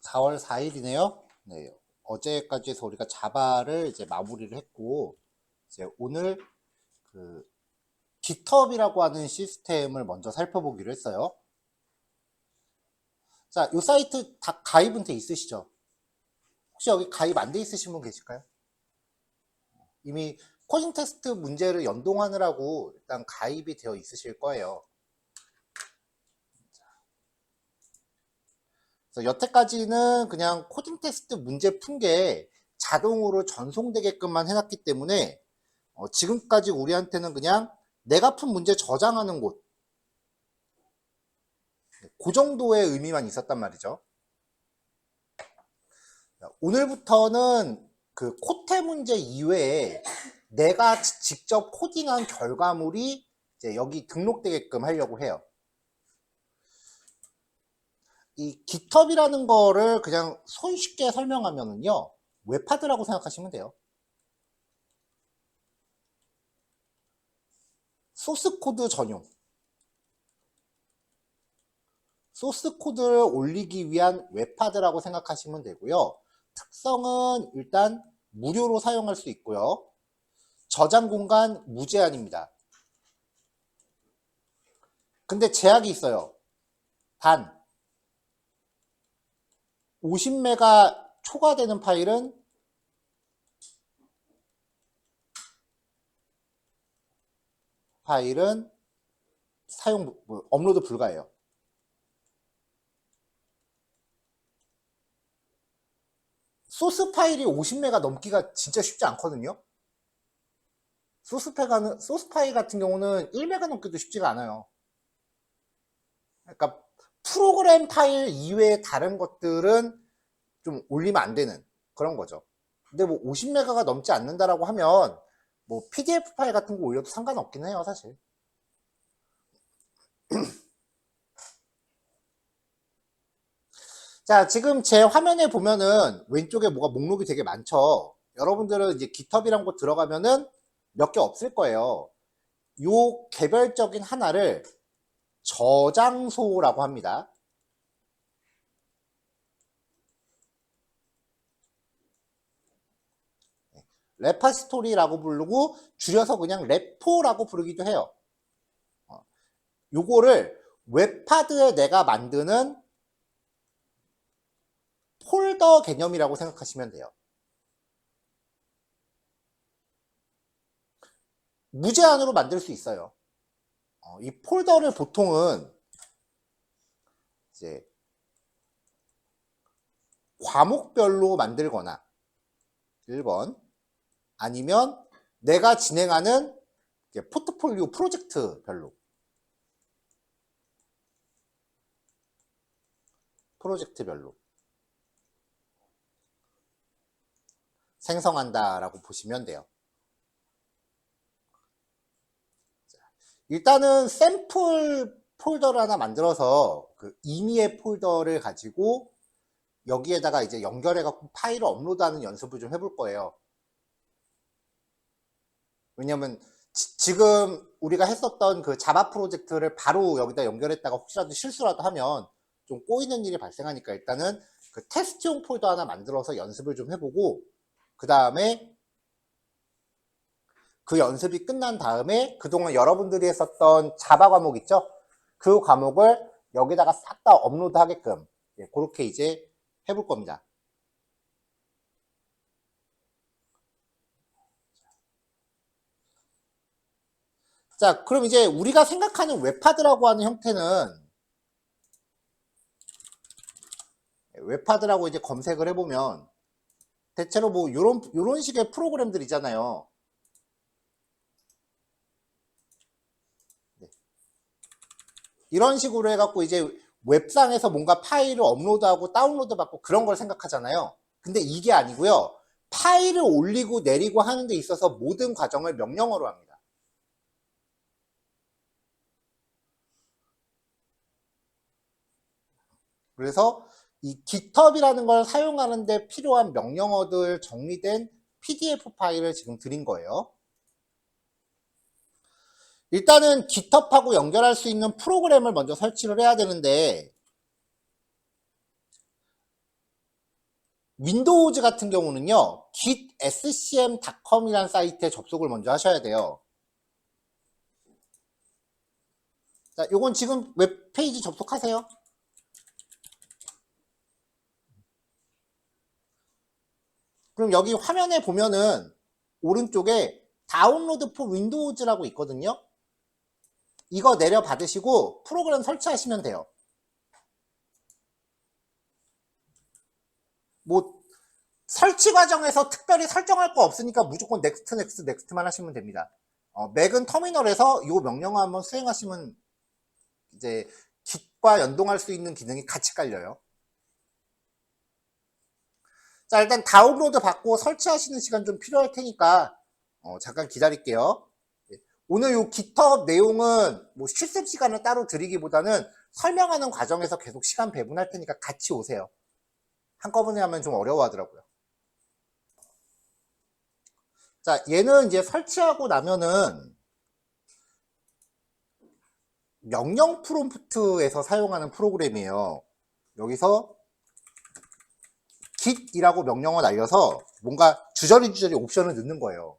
4월 4일이네요. 네. 어제까지 해서 우리가 자바를 이제 마무리를 했고, 이제 오늘 그 GitHub이라고 하는 시스템을 먼저 살펴보기로 했어요. 자, 이 사이트 다 가입은 돼 있으시죠? 혹시 여기 가입 안 돼 있으신 분 계실까요? 이미 코딩 테스트 문제를 연동하느라고 일단 가입이 되어 있으실 거예요. 그래서 여태까지는 그냥 코딩 테스트 문제 푼 게 자동으로 전송되게끔만 해놨기 때문에 지금까지 우리한테는 그냥 내가 푼 문제 저장하는 곳, 그 정도의 의미만 있었단 말이죠. 오늘부터는 그 코테 문제 이외에 내가 직접 코딩한 결과물이 이제 여기 등록되게끔 하려고 해요. 이 GitHub이라는 거를 그냥 손쉽게 설명하면은요, 웹하드라고 생각하시면 돼요. 소스 코드 전용. 소스 코드를 올리기 위한 웹하드라고 생각하시면 되고요. 특성은 일단 무료로 사용할 수 있고요. 저장 공간 무제한입니다. 근데 제약이 있어요. 단 50메가 초과되는 파일은 사용 업로드 불가해요. 소스 파일이 50메가 넘기가 진짜 쉽지 않거든요. 소스 파일 같은 경우는 1메가 넘기도 쉽지가 않아요. 그러니까 프로그램 파일 이외의 다른 것들은 좀 올리면 안 되는 그런 거죠. 근데 뭐 50메가가 넘지 않는다라고 하면 뭐 PDF 파일 같은 거 올려도 상관없긴 해요, 사실. 자, 지금 제 화면에 보면은 왼쪽에 뭐가 목록이 되게 많죠. 여러분들은 이제 GitHub이란 곳 들어가면은 몇 개 없을 거예요. 요 개별적인 하나를 저장소라고 합니다. 레파스토리라고 부르고 줄여서 그냥 레포라고 부르기도 해요. 요거를 웹하드에 내가 만드는 폴더 개념이라고 생각하시면 돼요. 무제한으로 만들 수 있어요. 이 폴더를 보통은 이제 과목별로 만들거나 1번 아니면 내가 진행하는 포트폴리오 프로젝트별로 생성한다라고 보시면 돼요. 일단은 샘플 폴더를 하나 만들어서 그 임의의 폴더를 가지고 여기에다가 이제 연결해갖고 파일을 업로드하는 연습을 좀 해볼 거예요. 왜냐면 지금 우리가 했었던 그 자바 프로젝트를 바로 여기다 연결했다가 혹시라도 실수라도 하면 좀 꼬이는 일이 발생하니까 일단은 그 테스트용 폴더 하나 만들어서 연습을 좀 해보고 그 다음에 그 연습이 끝난 다음에 그동안 여러분들이 했었던 자바 과목 있죠? 그 과목을 여기다가 싹 다 업로드 하게끔 그렇게 이제 해볼 겁니다. 자, 그럼 이제 우리가 생각하는 웹하드라고 하는 형태는 웹하드라고 이제 검색을 해보면 대체로 뭐 요런 식의 프로그램들이잖아요. 네. 이런 식으로 해갖고 이제 웹상에서 뭔가 파일을 업로드하고 다운로드 받고 그런 걸 생각하잖아요. 근데 이게 아니고요. 파일을 올리고 내리고 하는 데 있어서 모든 과정을 명령어로 합니다. 그래서 이 GitHub이라는 걸 사용하는데 필요한 명령어들 정리된 PDF 파일을 지금 드린 거예요. 일단은 GitHub하고 연결할 수 있는 프로그램을 먼저 설치를 해야 되는데 윈도우즈 같은 경우는요, gitscm.com이라는 사이트에 접속을 먼저 하셔야 돼요. 자, 요건 지금 웹페이지 접속하세요. 그럼 여기 화면에 보면은 오른쪽에 다운로드 포 윈도우즈라고 있거든요. 이거 내려 받으시고 프로그램 설치하시면 돼요. 뭐 설치 과정에서 특별히 설정할 거 없으니까 무조건 넥스트 넥스트 넥스트만 하시면 됩니다. 맥은 터미널에서 이 명령어 한번 수행하시면 이제 Git과 연동할 수 있는 기능이 같이 깔려요. 자, 일단 다운로드 받고 설치하시는 시간 좀 필요할 테니까 잠깐 기다릴게요. 오늘 요 GitHub 내용은 뭐 실습 시간을 따로 드리기보다는 설명하는 과정에서 계속 시간 배분할 테니까 같이 오세요. 한꺼번에 하면 좀 어려워하더라고요. 자, 얘는 이제 설치하고 나면은 명령 프롬프트에서 사용하는 프로그램이에요. 여기서 git이라고 명령어 날려서 뭔가 주저리 옵션을 넣는 거예요.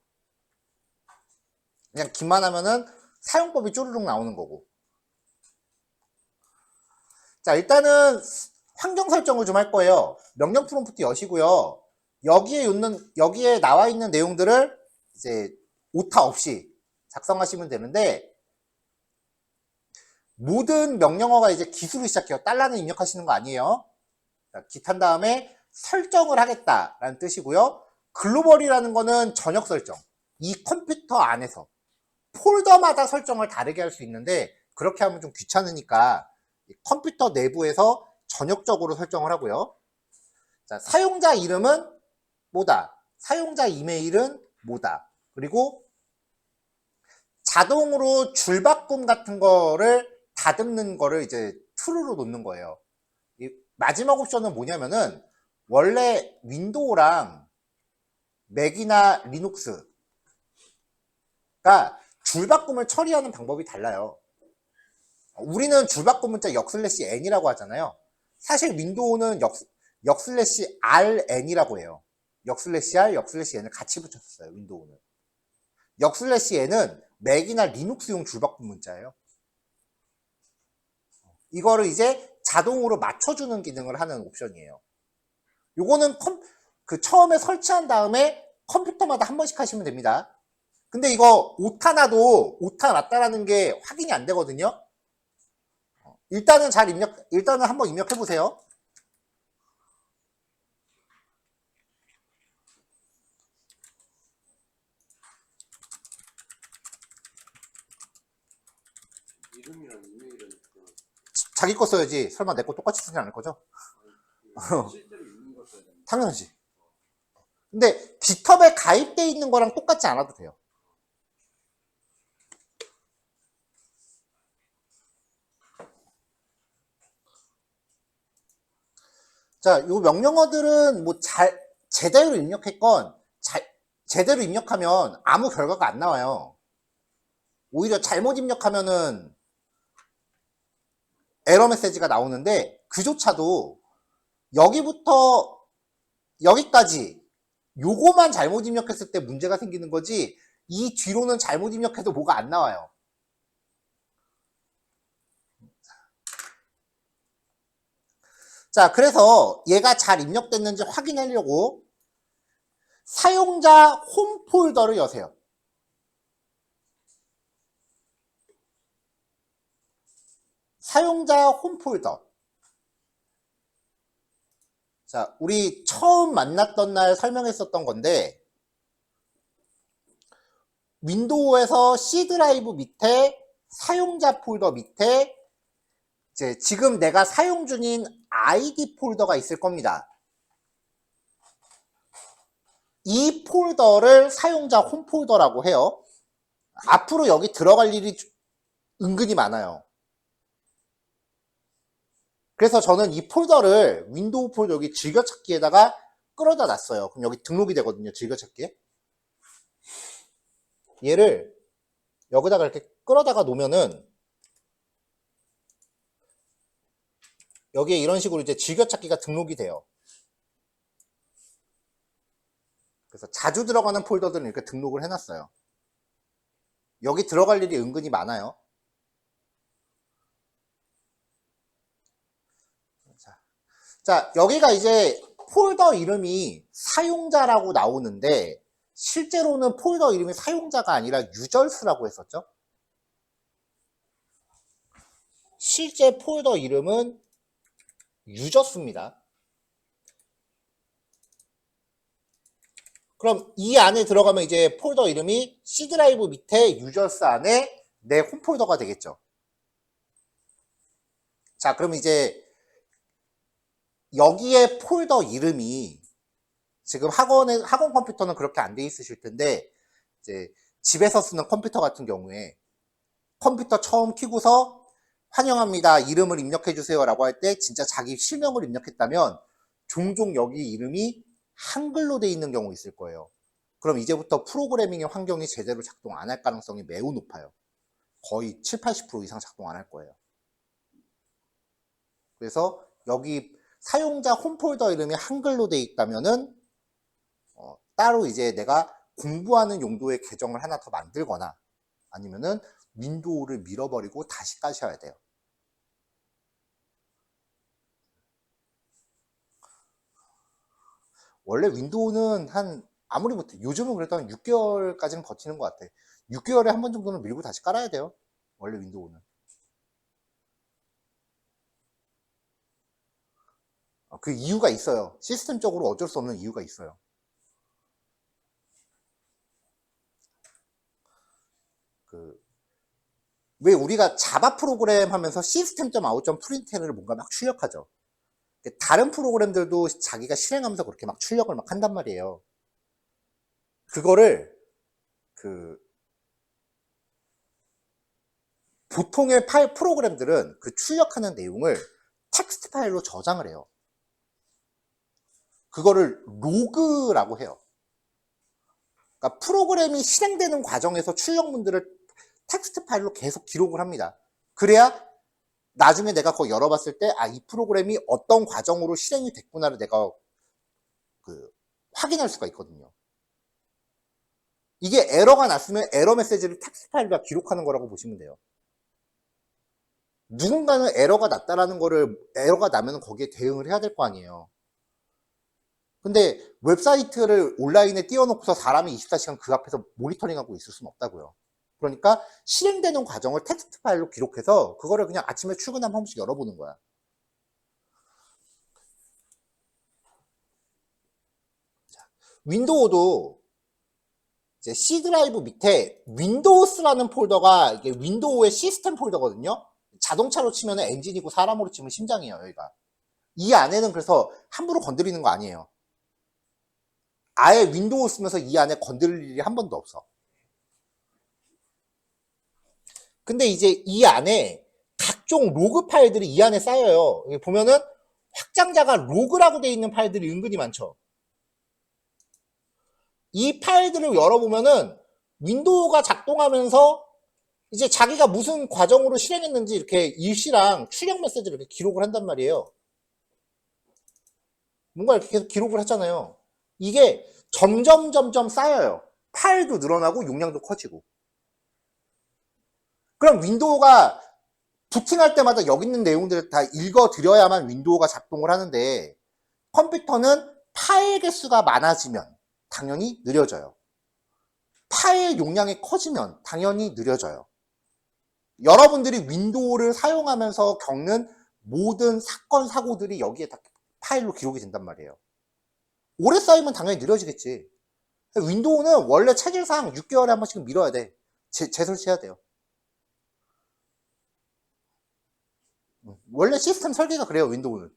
그냥 git만 하면은 사용법이 쪼르륵 나오는 거고. 자, 일단은 환경 설정을 좀 할 거예요. 명령 프롬프트 여시고요. 여기에 나와 있는 내용들을 이제 오타 없이 작성하시면 되는데, 모든 명령어가 이제 기수로 시작해요. 달러는 입력하시는 거 아니에요. 자, git 한 다음에 설정을 하겠다라는 뜻이고요. 글로벌이라는 거는 전역 설정. 이 컴퓨터 안에서 폴더마다 설정을 다르게 할 수 있는데, 그렇게 하면 좀 귀찮으니까 컴퓨터 내부에서 전역적으로 설정을 하고요. 자, 사용자 이름은 뭐다? 사용자 이메일은 뭐다? 그리고 자동으로 줄바꿈 같은 거를 다듬는 거를 이제 true로 놓는 거예요. 이 마지막 옵션은 뭐냐면은 원래 윈도우랑 맥이나 리눅스가 줄바꿈을 처리하는 방법이 달라요. 우리는 줄바꿈 문자 역/n이라고 하잖아요. 사실 윈도우는 역/rn이라고 해요. 역/r, 역/n을 같이 붙였어요. 윈도우는. 역/n은 맥이나 리눅스용 줄바꿈 문자예요. 이거를 이제 자동으로 맞춰주는 기능을 하는 옵션이에요. 요거는 처음에 설치한 다음에 컴퓨터마다 한 번씩 하시면 됩니다. 근데 이거 오타 나도 오타 났다라는 게 확인이 안 되거든요. 일단은 일단은 한번 입력해 보세요. 이름이랑 이메일은 자기 거 써야지. 설마 내 거 똑같이 쓰지 않을 거죠? 실제로 있는 걸 써야 되는 당연하지. 근데 GitHub에 가입돼 있는 거랑 똑같지 않아도 돼요. 자, 요 명령어들은 뭐 제대로 입력했건 제대로 입력하면 아무 결과가 안 나와요. 오히려 잘못 입력하면은 에러 메시지가 나오는데, 그조차도 여기부터 여기까지 요거만 잘못 입력했을 때 문제가 생기는 거지, 이 뒤로는 잘못 입력해도 뭐가 안 나와요. 자, 그래서 얘가 잘 입력됐는지 확인하려고 사용자 홈 폴더를 여세요. 사용자 홈 폴더. 자, 우리 처음 만났던 날 설명했었던 건데, 윈도우에서 C 드라이브 밑에 사용자 폴더 밑에 이제 지금 내가 사용 중인 ID 폴더가 있을 겁니다. 이 폴더를 사용자 홈 폴더라고 해요. 앞으로 여기 들어갈 일이 은근히 많아요. 그래서 저는 이 폴더를 윈도우 폴더 여기 즐겨찾기에다가 끌어다 놨어요. 그럼 여기 등록이 되거든요. 즐겨찾기에. 얘를 여기다가 이렇게 끌어다가 놓으면은 여기에 이런 식으로 이제 즐겨찾기가 등록이 돼요. 그래서 자주 들어가는 폴더들은 이렇게 등록을 해놨어요. 여기 들어갈 일이 은근히 많아요. 자, 여기가 이제 폴더 이름이 사용자라고 나오는데 실제로는 폴더 이름이 사용자가 아니라 유저스라고 했었죠. 실제 폴더 이름은 유저스입니다. 그럼 이 안에 들어가면 이제 폴더 이름이 C 드라이브 밑에 유저스 안에 내 홈폴더가 되겠죠. 자, 그럼 이제 여기에 폴더 이름이 지금 학원 컴퓨터는 그렇게 안 돼 있으실 텐데 이제 집에서 쓰는 컴퓨터 같은 경우에 컴퓨터 처음 켜고서 환영합니다. 이름을 입력해 주세요 라고 할 때 진짜 자기 실명을 입력했다면 종종 여기 이름이 한글로 돼 있는 경우 있을 거예요. 그럼 이제부터 프로그래밍의 환경이 제대로 작동 안 할 가능성이 매우 높아요. 거의 70~80% 이상 작동 안 할 거예요. 그래서 여기 사용자 홈폴더 이름이 한글로 돼 있다면은 따로 이제 내가 공부하는 용도의 계정을 하나 더 만들거나 아니면은 윈도우를 밀어버리고 다시 까셔야 돼요. 원래 윈도우는 아무리 못해 요즘은 그래도 한 6개월까지는 버티는 것 같아. 6개월에 한 번 정도는 밀고 다시 깔아야 돼요. 원래 윈도우는. 그 이유가 있어요. 시스템적으로 어쩔 수 없는 이유가 있어요. 왜 우리가 자바 프로그램 하면서 시스템.out.println을 뭔가 막 출력하죠. 다른 프로그램들도 자기가 실행하면서 그렇게 막 출력을 막 한단 말이에요. 그거를 보통의 프로그램들은 그 출력하는 내용을 텍스트 파일로 저장을 해요. 그거를 로그라고 해요. 그러니까 프로그램이 실행되는 과정에서 출력문들을 텍스트 파일로 계속 기록을 합니다. 그래야 나중에 내가 그거 열어봤을 때 이 프로그램이 어떤 과정으로 실행이 됐구나를 내가 확인할 수가 있거든요. 이게 에러가 났으면 에러 메시지를 텍스트 파일로 기록하는 거라고 보시면 돼요. 누군가는 에러가 났다라는 거를 에러가 나면 거기에 대응을 해야 될 거 아니에요. 근데 웹사이트를 온라인에 띄워놓고서 사람이 24시간 그 앞에서 모니터링하고 있을 수는 없다고요. 그러니까 실행되는 과정을 텍스트 파일로 기록해서 그거를 그냥 아침에 출근하면 한 번씩 열어보는 거야. 자, 윈도우도 이제 C 드라이브 밑에 윈도우스라는 폴더가 이게 윈도우의 시스템 폴더거든요. 자동차로 치면 엔진이고 사람으로 치면 심장이에요, 여기가. 이 안에는 그래서 함부로 건드리는 거 아니에요. 아예 윈도우 쓰면서 이 안에 건드릴 일이 한 번도 없어. 근데 이제 이 안에 각종 로그 파일들이 이 안에 쌓여요. 여기 보면은 확장자가 로그라고 되어 있는 파일들이 은근히 많죠. 이 파일들을 열어보면은 윈도우가 작동하면서 이제 자기가 무슨 과정으로 실행했는지 이렇게 일시랑 출력 메시지를 이렇게 기록을 한단 말이에요. 뭔가 이렇게 계속 기록을 하잖아요. 이게 점점 쌓여요. 파일도 늘어나고 용량도 커지고. 그럼 윈도우가 부팅할 때마다 여기 있는 내용들을 다 읽어드려야만 윈도우가 작동을 하는데 컴퓨터는 파일 개수가 많아지면 당연히 느려져요. 파일 용량이 커지면 당연히 느려져요. 여러분들이 윈도우를 사용하면서 겪는 모든 사건, 사고들이 여기에 다 파일로 기록이 된단 말이에요. 오래 쌓이면 당연히 느려지겠지. 윈도우는 원래 체질상 6개월에 한 번씩 밀어야 돼. 재설치해야 돼요. 원래 시스템 설계가 그래요, 윈도우는.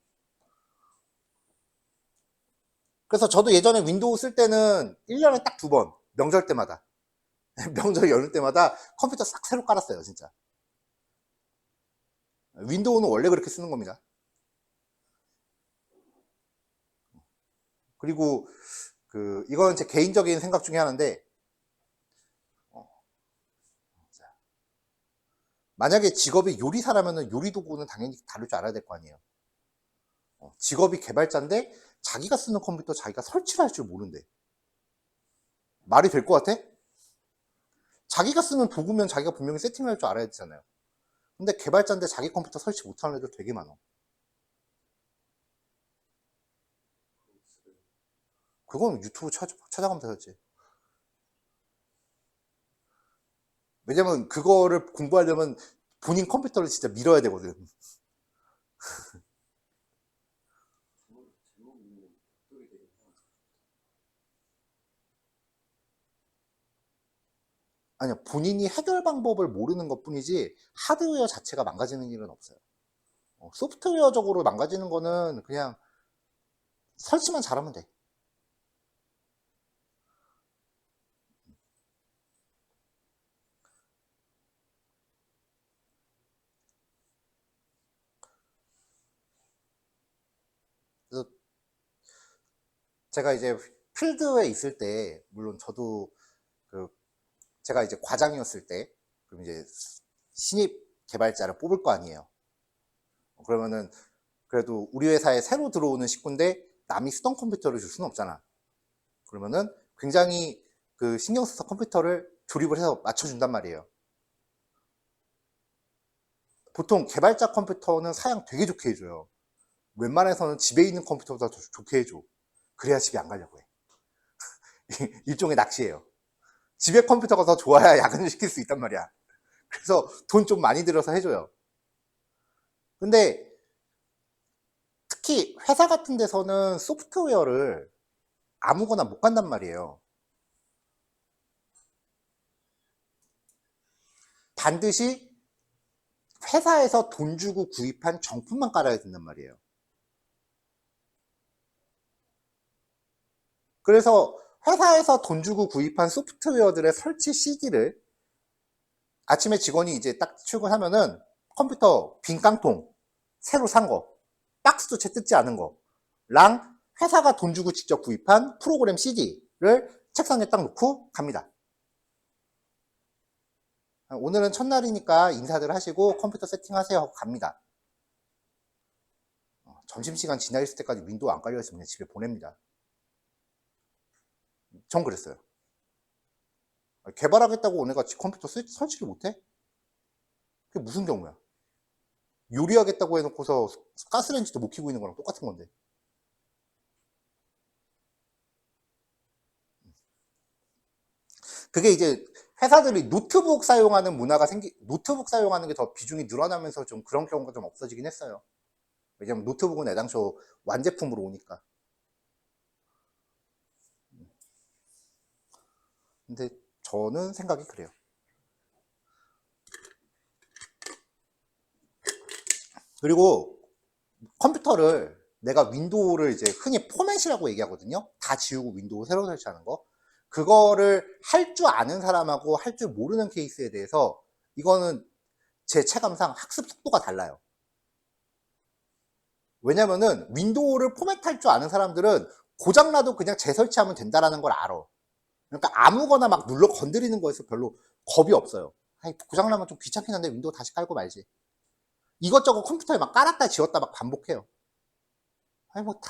그래서 저도 예전에 윈도우 쓸 때는 1년에 딱 2번, 명절 때마다. 명절 연휴 때마다 컴퓨터 싹 새로 깔았어요, 진짜. 윈도우는 원래 그렇게 쓰는 겁니다. 그리고 이건 제 개인적인 생각 중에 하나인데 만약에 직업이 요리사라면 요리 도구는 당연히 다룰 줄 알아야 될 거 아니에요. 직업이 개발자인데 자기가 쓰는 컴퓨터 자기가 설치를 할 줄 모른대. 말이 될 것 같아? 자기가 쓰는 도구면 자기가 분명히 세팅할 줄 알아야 되잖아요. 근데 개발자인데 자기 컴퓨터 설치 못하는 애들 되게 많아. 그건 유튜브 찾아가면 되겠지. 왜냐면 그거를 공부하려면 본인 컴퓨터를 진짜 밀어야 되거든. 제목 있는 독들이 되게 많아. 아니요, 본인이 해결 방법을 모르는 것 뿐이지 하드웨어 자체가 망가지는 일은 없어요. 소프트웨어적으로 망가지는 거는 그냥 설치만 잘하면 돼. 그래서 제가 이제 필드에 있을 때, 물론 저도 그 제가 이제 과장이었을 때, 그럼 이제 신입 개발자를 뽑을 거 아니에요. 그러면은 그래도 우리 회사에 새로 들어오는 식구인데 남이 쓰던 컴퓨터를 줄 수는 없잖아. 그러면은 굉장히 그 신경 써서 컴퓨터를 조립을 해서 맞춰준단 말이에요. 보통 개발자 컴퓨터는 사양 되게 좋게 해줘요. 웬만해서는 집에 있는 컴퓨터보다 더 좋게 해줘. 그래야 집에 안 가려고 해. 일종의 낚시예요. 집에 컴퓨터가 더 좋아야 야근을 시킬 수 있단 말이야. 그래서 돈 좀 많이 들여서 해줘요. 근데 특히 회사 같은 데서는 소프트웨어를 아무거나 못 간단 말이에요. 반드시 회사에서 돈 주고 구입한 정품만 깔아야 된단 말이에요. 그래서 회사에서 돈 주고 구입한 소프트웨어들의 설치 CD를 아침에 직원이 이제 딱 출근하면은 컴퓨터 빈 깡통, 새로 산 거, 박스도 채 뜯지 않은 거랑 회사가 돈 주고 직접 구입한 프로그램 CD를 책상에 딱 놓고 갑니다. 오늘은 첫날이니까 인사들 하시고 컴퓨터 세팅하세요 하고 갑니다. 점심시간 지나 있을 때까지 윈도우 안 깔려있으면 그냥 집에 보냅니다. 전 그랬어요. 개발하겠다고 오늘 같이 컴퓨터 설치를 못해? 그게 무슨 경우야? 요리하겠다고 해놓고서 가스레인지도 못 켜고 있는 거랑 똑같은 건데. 그게 이제 회사들이 노트북 사용하는 문화가 노트북 사용하는 게 더 비중이 늘어나면서 좀 그런 경우가 좀 없어지긴 했어요. 왜냐면 노트북은 애당초 완제품으로 오니까. 근데 저는 생각이 그래요. 그리고 컴퓨터를 내가 윈도우를 이제 흔히 포맷이라고 얘기하거든요. 다 지우고 윈도우 새로 설치하는 거. 그거를 할 줄 아는 사람하고 할 줄 모르는 케이스에 대해서 이거는 제 체감상 학습 속도가 달라요. 왜냐면은 윈도우를 포맷할 줄 아는 사람들은 고장나도 그냥 재설치하면 된다라는 걸 알아. 그러니까 아무거나 막 눌러 건드리는 거에서 별로 겁이 없어요. 아니, 고장나면 좀 귀찮긴 한데 윈도우 다시 깔고 말지. 이것저것 컴퓨터에 막 깔았다 지웠다 막 반복해요. 아니 뭐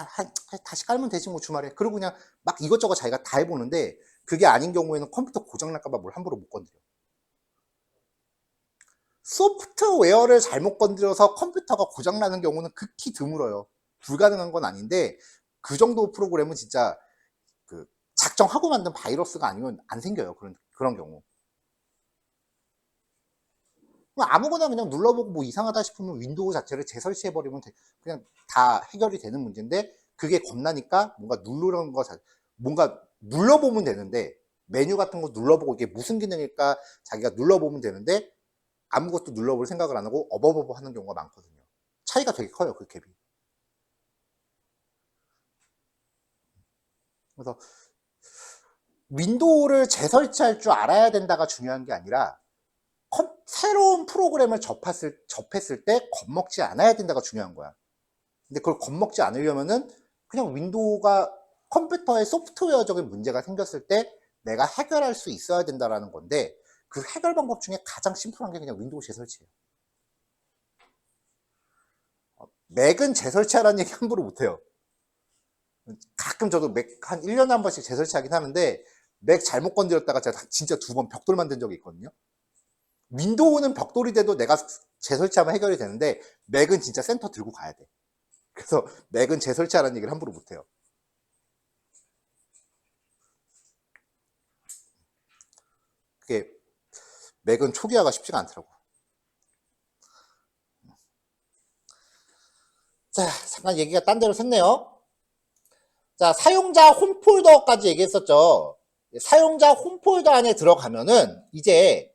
다시 깔면 되지 뭐 주말에. 그리고 그냥 막 이것저것 자기가 다 해보는데 그게 아닌 경우에는 컴퓨터 고장날까봐 뭘 함부로 못 건드려. 소프트웨어를 잘못 건드려서 컴퓨터가 고장나는 경우는 극히 드물어요. 불가능한 건 아닌데 그 정도 프로그램은 진짜 그 작정하고 만든 바이러스가 아니면 안 생겨요. 그런 경우. 아무거나 그냥 눌러보고 뭐 이상하다 싶으면 윈도우 자체를 재설치해버리면 그냥 다 해결이 되는 문제인데 그게 겁나니까 뭔가 누르는 거, 뭔가 눌러보면 되는데 메뉴 같은 거 눌러보고 이게 무슨 기능일까 자기가 눌러보면 되는데 아무것도 눌러볼 생각을 안 하고 어버버버 하는 경우가 많거든요. 차이가 되게 커요, 그 갭이. 그래서 윈도우를 재설치할 줄 알아야 된다가 중요한 게 아니라 새로운 프로그램을 접했을 때 겁먹지 않아야 된다가 중요한 거야. 근데 그걸 겁먹지 않으려면은 그냥 윈도우가 컴퓨터에 소프트웨어적인 문제가 생겼을 때 내가 해결할 수 있어야 된다라는 건데 그 해결 방법 중에 가장 심플한 게 그냥 윈도우 재설치예요. 맥은 재설치하라는 얘기 함부로 못해요. 가끔 저도 맥 한 1년에 한 번씩 재설치하긴 하는데 맥 잘못 건드렸다가 제가 진짜 2번 벽돌 만든 적이 있거든요. 윈도우는 벽돌이 돼도 내가 재설치하면 해결이 되는데 맥은 진짜 센터 들고 가야 돼. 그래서 맥은 재설치하라는 얘기를 함부로 못해요. 그게 맥은 초기화가 쉽지가 않더라고. 자, 잠깐 얘기가 딴 데로 샜네요. 자, 사용자 홈폴더까지 얘기했었죠. 사용자 홈폴더 안에 들어가면은 이제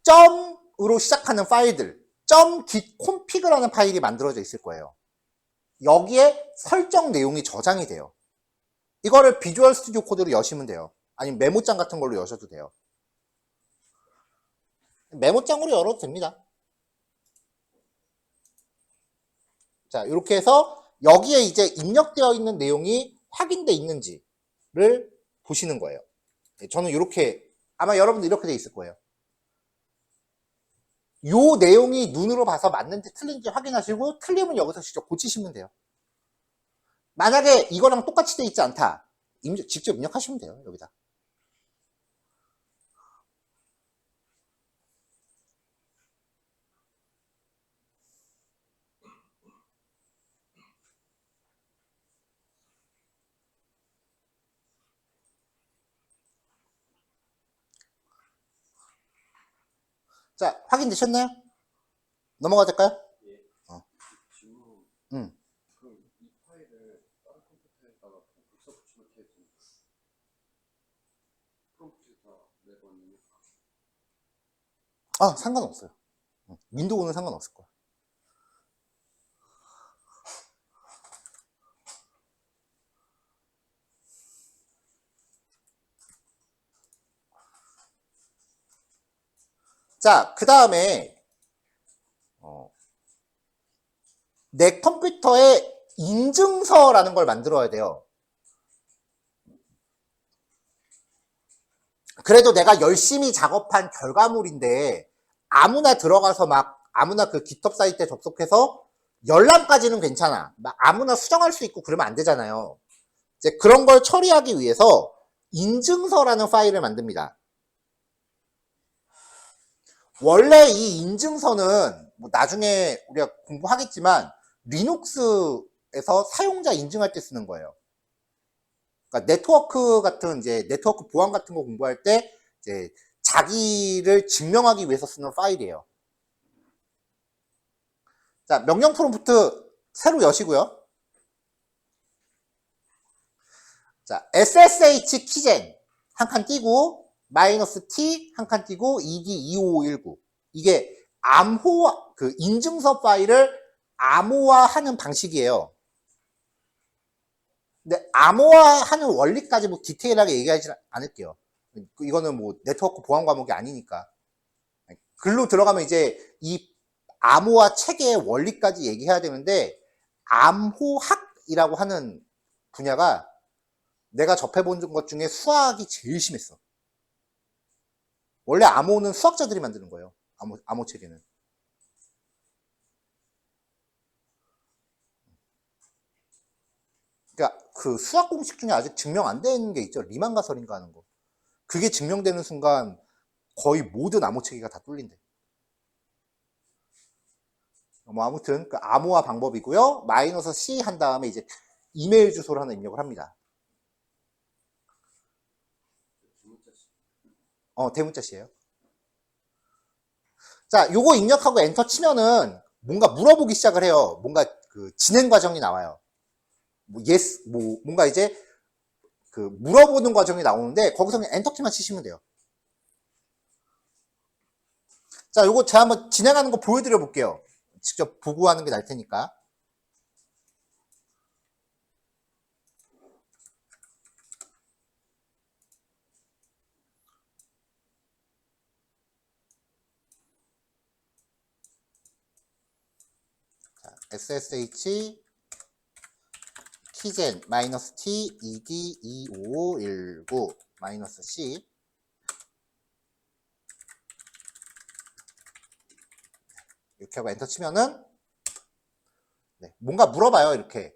점으로 시작하는 파일들, .git config라는 파일이 만들어져 있을 거예요. 여기에 설정 내용이 저장이 돼요. 이거를 비주얼 스튜디오 코드로 여시면 돼요. 아니면 메모장 같은 걸로 여셔도 돼요. 메모장으로 열어도 됩니다. 자, 이렇게 해서 여기에 이제 입력되어 있는 내용이 확인돼 있는지를 보시는 거예요. 저는 이렇게, 아마 여러분들 이렇게 돼 있을 거예요. 요 내용이 눈으로 봐서 맞는지 틀린지 확인하시고, 틀리면 여기서 직접 고치시면 돼요. 만약에 이거랑 똑같이 돼 있지 않다, 직접 입력하시면 돼요, 여기다. 자, 확인되셨나요? 넘어가도 될까요? 예. 질문. 음. 그럼 이 파일을 다른 컴퓨터에다가 복사 붙이면 어떻게 됩니까? 프롬프트에다 매번 입력하고. 아, 상관없어요. 윈도우는 상관없을 거야. 자, 그 다음에 내 컴퓨터에 인증서라는 걸 만들어야 돼요. 그래도 내가 열심히 작업한 결과물인데 아무나 들어가서 막 아무나 그 깃허브 사이트에 접속해서 열람까지는 괜찮아. 막 아무나 수정할 수 있고 그러면 안 되잖아요. 이제 그런 걸 처리하기 위해서 인증서라는 파일을 만듭니다. 원래 이 인증서는 뭐 나중에 우리가 공부하겠지만 리눅스에서 사용자 인증할 때 쓰는 거예요. 그러니까 네트워크 같은 이제 네트워크 보안 같은 거 공부할 때 이제 자기를 증명하기 위해서 쓰는 파일이에요. 자, 명령 프롬프트 새로 여시고요. 자, SSH 키젠 한 칸 띄고 -t 한 칸 띄고 ed2519 이게 암호 그 인증서 파일을 암호화하는 방식이에요. 근데 암호화하는 원리까지 뭐 디테일하게 얘기하지 않을게요. 이거는 뭐 네트워크 보안 과목이 아니니까. 글로 들어가면 이제 이 암호화 체계의 원리까지 얘기해야 되는데 암호학이라고 하는 분야가 내가 접해본 것 중에 수학이 제일 심했어. 원래 암호는 수학자들이 만드는 거예요. 암호 체계는. 그러니까 그 수학 공식 중에 아직 증명 안 된 게 있죠. 리만 가설인가 하는 거. 그게 증명되는 순간 거의 모든 암호 체계가 다 뚫린대. 뭐 아무튼 그 암호화 방법이고요. -c 한 다음에 이제 이메일 주소를 하나 입력을 합니다. 대문자씨예요. 자, 요거 입력하고 엔터 치면은 뭔가 물어보기 시작을 해요. 뭔가 그 진행 과정이 나와요. 뭐 yes, 뭐 뭔가 이제 그 물어보는 과정이 나오는데 거기서 그냥 엔터 키만 치시면 돼요. 자, 요거 제가 한번 진행하는 거 보여드려 볼게요. 직접 보고 하는 게 나을 테니까. 자, SSH 키젠 -t ed 2519 -c 이렇게 하고 엔터 치면은 네, 뭔가 물어봐요. 이렇게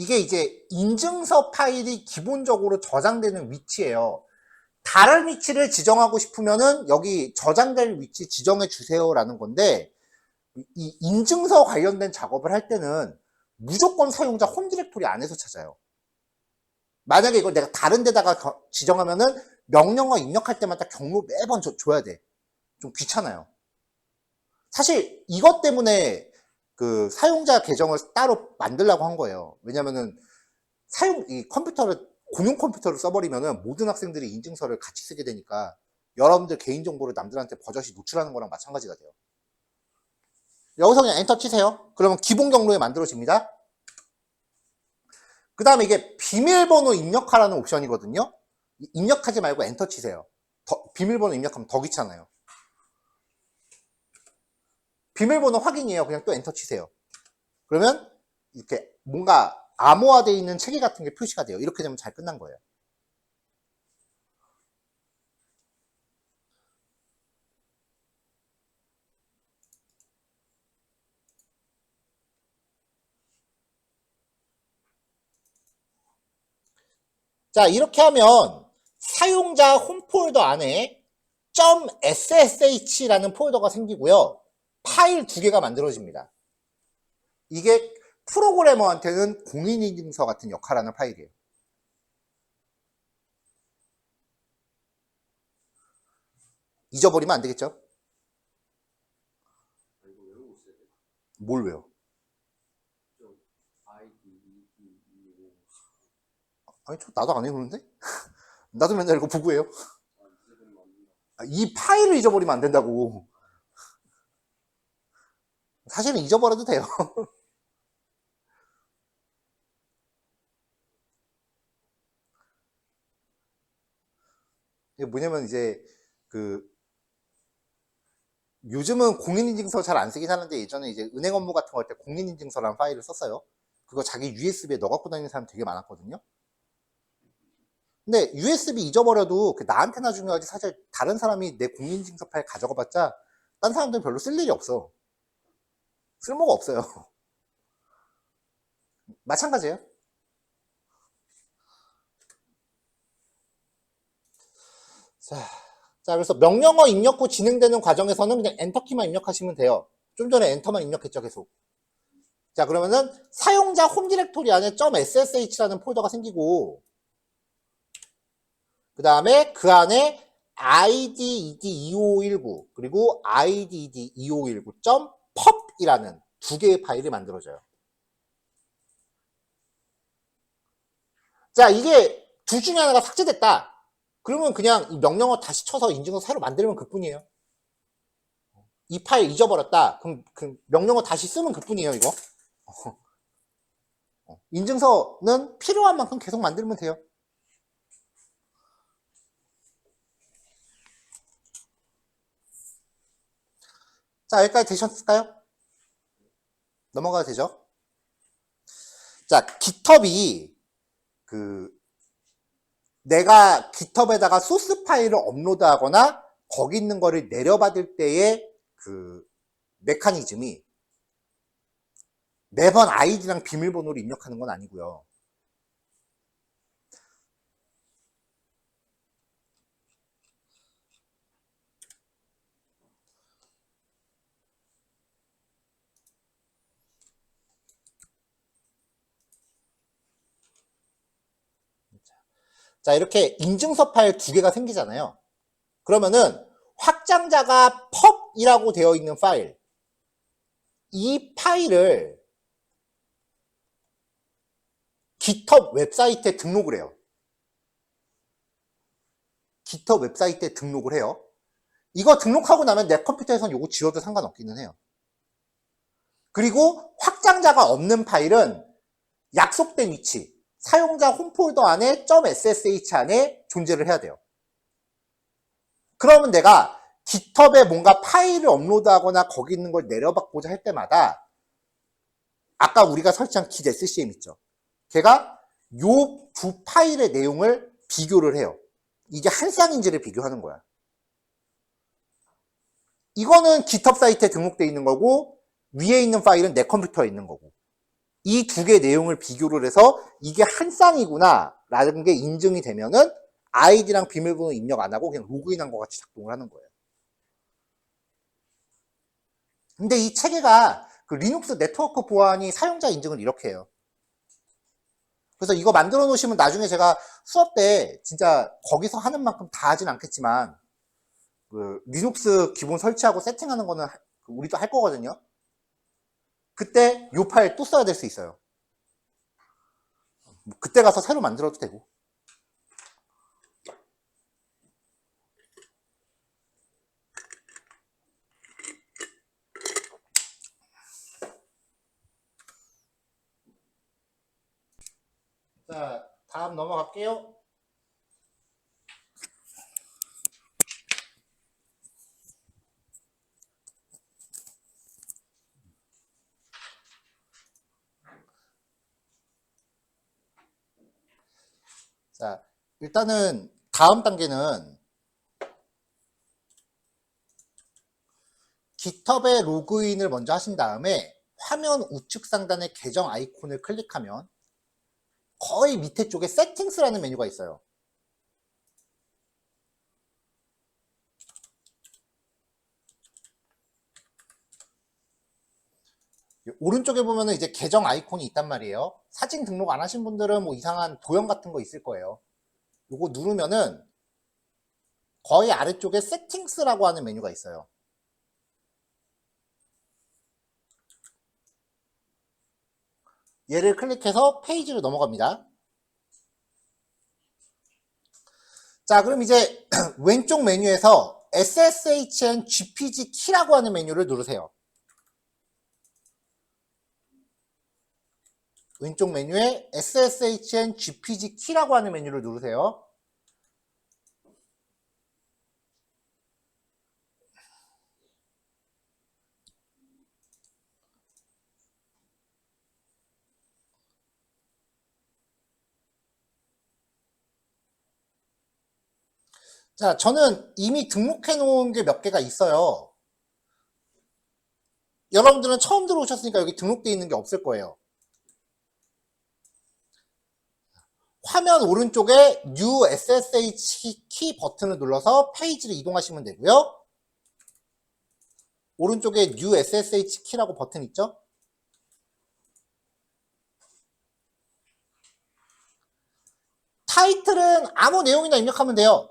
이게 이제 인증서 파일이 기본적으로 저장되는 위치예요. 다른 위치를 지정하고 싶으면은 여기 저장될 위치 지정해 주세요라는 건데, 이 인증서 관련된 작업을 할 때는 무조건 사용자 홈 디렉토리 안에서 찾아요. 만약에 이걸 내가 다른 데다가 지정하면은 명령어 입력할 때마다 경로 매번 줘야 돼. 좀 귀찮아요. 사실 이것 때문에 그 사용자 계정을 따로 만들려고 한 거예요. 왜냐면은 이 공용 컴퓨터를 써버리면은 모든 학생들이 인증서를 같이 쓰게 되니까 여러분들 개인정보를 남들한테 버젓이 노출하는 거랑 마찬가지가 돼요. 여기서 그냥 엔터 치세요. 그러면 기본 경로에 만들어집니다. 그 다음에 이게 비밀번호 입력하라는 옵션이거든요. 입력하지 말고 엔터 치세요. 비밀번호 입력하면 더 귀찮아요. 비밀번호 확인이에요. 그냥 또 엔터 치세요. 그러면 이렇게 뭔가 암호화되어 있는 체계 같은 게 표시가 돼요. 이렇게 되면 잘 끝난 거예요. 자, 이렇게 하면 사용자 홈 폴더 안에 .ssh라는 폴더가 생기고요. 파일 2개가 만들어집니다. 이게 프로그래머한테는 공인인증서 같은 역할을 하는 파일이에요. 잊어버리면 안 되겠죠? 이거 외우고 있어야 돼. 뭘 외워? 좀 ID, ED, EO. 아니, 나도 안 해보는데? 나도 맨날 이거 보고 해요. 잊어버리면 안 된다. 이 파일을 잊어버리면 안 된다고. 사실은 잊어버려도 돼요. 이게 뭐냐면 이제 요즘은 공인인증서 잘 안 쓰긴 하는데 예전에 이제 은행 업무 같은 거 할 때 공인인증서라는 파일을 썼어요. 그거 자기 USB에 넣어 갖고 다니는 사람 되게 많았거든요. 근데 USB 잊어버려도 나한테나 중요하지 사실 다른 사람이 내 공인인증서 파일 가져가 봤자 딴 사람들은 별로 쓸 일이 없어. 쓸모가 없어요. 마찬가지예요. 자, 그래서 명령어 입력 후 진행되는 과정에서는 그냥 엔터키만 입력하시면 돼요. 좀 전에 엔터만 입력했죠, 계속. 자, 그러면은 사용자 홈 디렉토리 안에 .ssh라는 폴더가 생기고, 그 다음에 그 안에 IDED2519 그리고 IDED2519.pub이라는 2개의 파일이 만들어져요. 자, 이게 둘 중에 하나가 삭제됐다. 그러면 그냥 이 명령어 다시 쳐서 인증서 새로 만들면 그뿐이에요. 이 파일 잊어버렸다. 그럼 그 명령어 다시 쓰면 그뿐이에요, 이거. 인증서는 필요한 만큼 계속 만들면 돼요. 자, 여기까지 되셨을까요? 넘어가도 되죠? 자, GitHub이 내가 GitHub에다가 소스 파일을 업로드하거나 거기 있는 거를 내려받을 때의 메커니즘이 매번 아이디랑 비밀번호를 입력하는 건 아니고요. 자, 이렇게 인증서 파일 2개가 생기잖아요. 그러면은 확장자가 pub이라고 되어 있는 파일, 이 파일을 GitHub 웹사이트에 등록을 해요. GitHub 웹사이트에 등록을 해요. 이거 등록하고 나면 내 컴퓨터에선 이거 지워도 상관없기는 해요. 그리고 확장자가 없는 파일은 약속된 위치, 사용자 홈폴더 안에 .ssh 안에 존재를 해야 돼요. 그러면 내가 GitHub에 뭔가 파일을 업로드하거나 거기 있는 걸 내려받고자 할 때마다 아까 우리가 설치한 git.scm 있죠. 걔가 요 두 파일의 내용을 비교를 해요. 이게 한 쌍인지를 비교하는 거야. 이거는 GitHub 사이트에 등록되어 있는 거고 위에 있는 파일은 내 컴퓨터에 있는 거고. 이 두 개 내용을 비교를 해서 이게 한 쌍이구나 라는 게 인증이 되면은 아이디랑 비밀번호 입력 안 하고 그냥 로그인한 것 같이 작동을 하는 거예요. 근데 이 체계가 그 리눅스 네트워크 보안이 사용자 인증을 이렇게 해요. 그래서 이거 만들어 놓으시면 나중에 제가 수업 때 진짜 거기서 하는 만큼 다 하진 않겠지만 그 리눅스 기본 설치하고 세팅하는 거는 우리도 할 거거든요. 그때 요 파일 또 써야 될 수 있어요. 그때 가서 새로 만들어도 되고. 자, 다음 넘어갈게요. 자, 일단은 다음 단계는 깃허브에 로그인을 먼저 하신 다음에 화면 우측 상단의 계정 아이콘을 클릭하면 거의 밑에 쪽에 세팅스라는 메뉴가 있어요. 오른쪽에 보면은 이제 계정 아이콘이 있단 말이에요. 사진 등록 안 하신 분들은 뭐 이상한 도형 같은 거 있을 거예요. 요거 누르면은 거의 아래쪽에 세팅스라고 하는 메뉴가 있어요. 얘를 클릭해서 페이지로 넘어갑니다. 자, 그럼 이제 왼쪽 메뉴에서 SSHN GPG 키라고 하는 메뉴를 누르세요. 왼쪽 메뉴에 SSHN GPG 키라고 하는 메뉴를 누르세요. 자, 저는 이미 등록해 놓은 게 몇 개가 있어요. 여러분들은 처음 들어오셨으니까 여기 등록되어 있는 게 없을 거예요. 화면 오른쪽에 New SSH 키 버튼을 눌러서 페이지를 이동하시면 되고요. 오른쪽에 New SSH 키라고 버튼 있죠? 타이틀은 아무 내용이나 입력하면 돼요.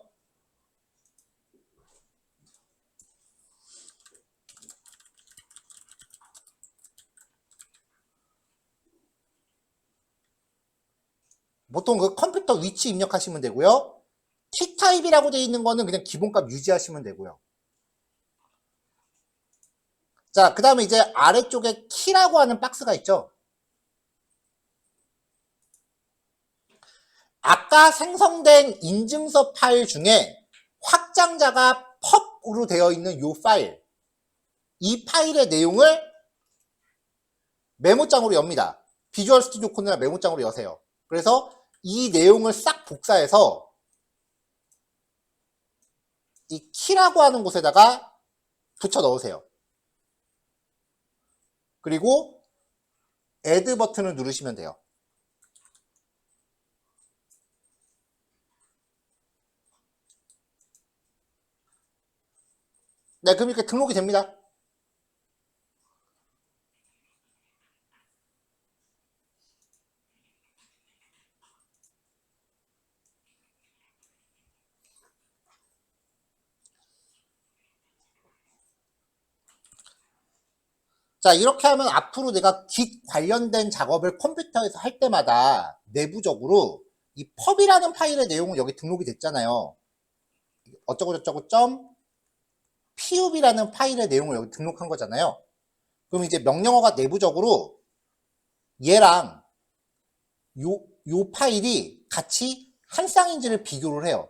보통 그 컴퓨터 위치 입력하시면 되고요. 키 타입이라고 되어 있는 거는 그냥 기본값 유지하시면 되고요. 자, 그 다음에 이제 아래쪽에 키라고 하는 박스가 있죠. 아까 생성된 인증서 파일 중에 확장자가 펍으로 되어 있는 이 파일, 이 파일의 내용을 메모장으로 엽니다. 비주얼 스튜디오 코드나 메모장으로 여세요. 그래서 이 내용을 싹 복사해서 이 키라고 하는 곳에다가 붙여 넣으세요. 그리고 add 버튼을 누르시면 돼요. 네, 그럼 이렇게 등록이 됩니다. 자, 이렇게 하면 앞으로 내가 Git 관련된 작업을 컴퓨터에서 할 때마다 내부적으로 이 pub이라는 파일의 내용은 여기 등록이 됐잖아요. 어쩌고저쩌고 .pub이라는 파일의 내용을 여기 등록한 거잖아요. 그럼 이제 명령어가 내부적으로 얘랑 요 파일이 같이 한 쌍인지를 비교를 해요.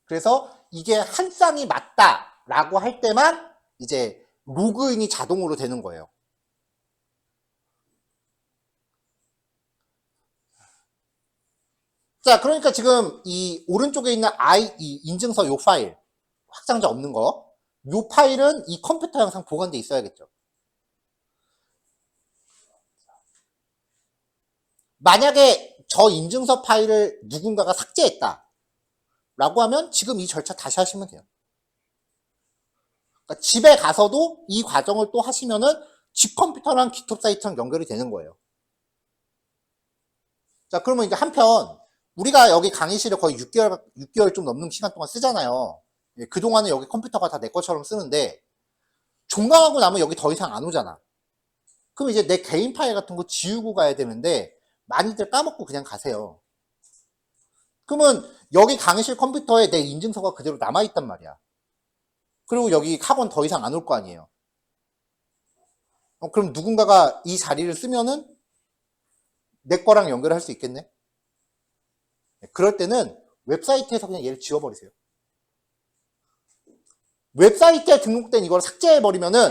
그래서 이게 한 쌍이 맞다라고 할 때만 이제 로그인이 자동으로 되는 거예요. 자, 그러니까 지금 이 오른쪽에 있는 이 인증서 요 파일, 확장자 없는 거, 요 파일은 이 컴퓨터 영상 보관돼 있어야겠죠. 만약에 저 인증서 파일을 누군가가 삭제했다 라고 하면 지금 이 절차 다시 하시면 돼요. 그러니까 집에 가서도 이 과정을 또 하시면은 집 컴퓨터랑 기톱 사이트랑 연결이 되는 거예요. 자, 그러면 이제 한편 우리가 여기 강의실을 거의 6개월 좀 넘는 시간 동안 쓰잖아요. 그동안은 여기 컴퓨터가 다 내 것처럼 쓰는데 종강하고 나면 여기 더 이상 안 오잖아. 그럼 이제 내 개인 파일 같은 거 지우고 가야 되는데 많이들 까먹고 그냥 가세요. 그러면 여기 강의실 컴퓨터에 내 인증서가 그대로 남아있단 말이야. 그리고 여기 학원 더 이상 안 올 거 아니에요. 그럼 누군가가 이 자리를 쓰면은 내 거랑 연결할 수 있겠네? 그럴 때는 웹사이트에서 그냥 얘를 지워버리세요. 웹사이트에 등록된 이걸 삭제해버리면은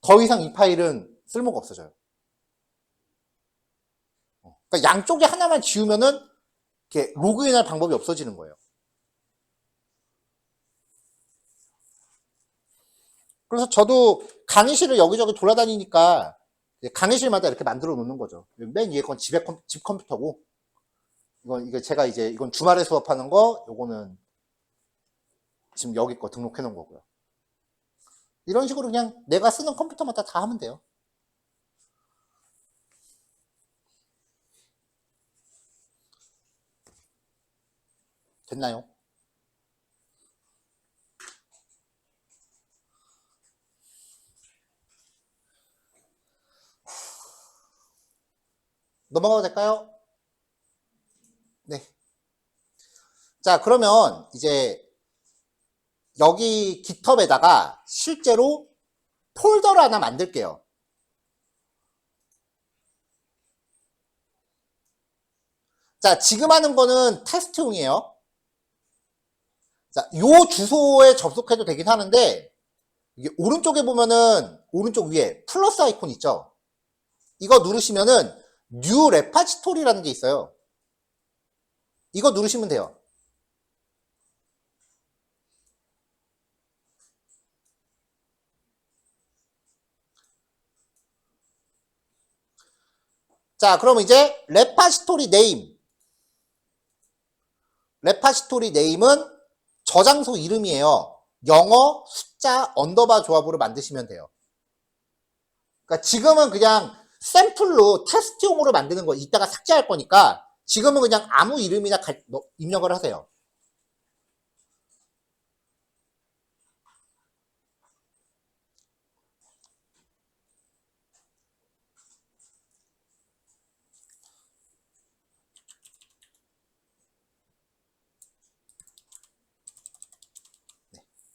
더 이상 이 파일은 쓸모가 없어져요. 그러니까 양쪽에 하나만 지우면은 이렇게 로그인할 방법이 없어지는 거예요. 그래서 저도 강의실을 여기저기 돌아다니니까 강의실마다 이렇게 만들어 놓는 거죠. 맨 위에 건 집 컴퓨터고, 이거 제가 이건 주말에 수업하는 거, 요거는 지금 여기 거 등록해 놓은 거고요. 이런 식으로 그냥 내가 쓰는 컴퓨터마다 다 하면 돼요. 됐나요? 넘어가도 될까요? 네. 자, 그러면 이제 여기 깃허브에다가 실제로 폴더를 하나 만들게요. 자, 지금 하는 거는 테스트용이에요. 자, 요 주소에 접속해도 되긴 하는데, 이게 오른쪽에 보면은, 오른쪽 위에 플러스 아이콘 있죠? 이거 누르시면은, 뉴 레파지토리라는 게 있어요. 이거 누르시면 돼요. 자, 그럼 이제, 레파지토리 네임. 레파지토리 네임은 저장소 이름이에요. 영어, 숫자, 언더바 조합으로 만드시면 돼요. 그러니까 지금은 그냥 샘플로 테스트용으로 만드는 거 이따가 삭제할 거니까 지금은 그냥 아무 이름이나 입력을 하세요.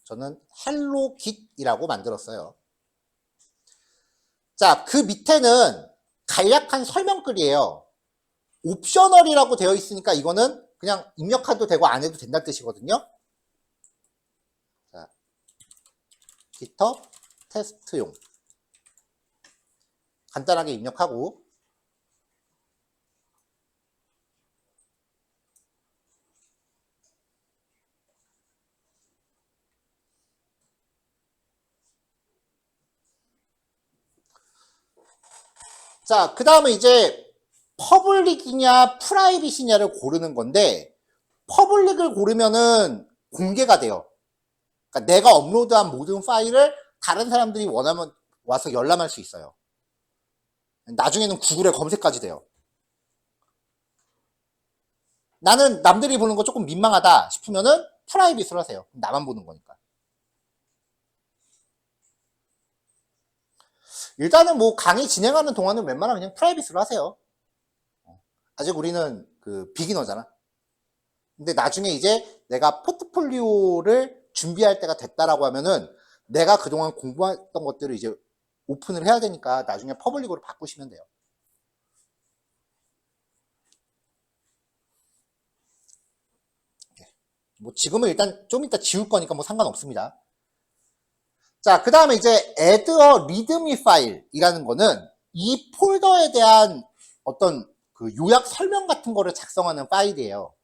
저는 헬로깃이라고 만들었어요. 자, 그 밑에는 간략한 설명글이에요. 옵셔널이라고 되어 있으니까 이거는 그냥 입력해도 되고 안 해도 된다는 뜻이거든요. 자, 깃허브 테스트용. 간단하게 입력하고, 자, 그 다음에 이제 퍼블릭이냐 프라이빗이냐를 고르는 건데, 퍼블릭을 고르면은 공개가 돼요. 그러니까 내가 업로드한 모든 파일을 다른 사람들이 원하면 와서 열람할 수 있어요. 나중에는 구글에 검색까지 돼요. 나는 남들이 보는 거 조금 민망하다 싶으면은 프라이빗으로 하세요. 나만 보는 거니까. 일단은 뭐 강의 진행하는 동안은 웬만하면 그냥 프라이빗으로 하세요. 아직 우리는 그 비기너잖아. 근데 나중에 이제 내가 포트폴리오를 준비할 때가 됐다라고 하면은 내가 그동안 공부했던 것들을 이제 오픈을 해야 되니까 나중에 퍼블릭으로 바꾸시면 돼요. 뭐 지금은 일단 좀 이따 지울 거니까 뭐 상관없습니다. 자, 그 다음에 이제 add a readme file이라는 거는 이 폴더에 대한 어떤 그 요약 설명 같은 거를 작성하는 파일이에요.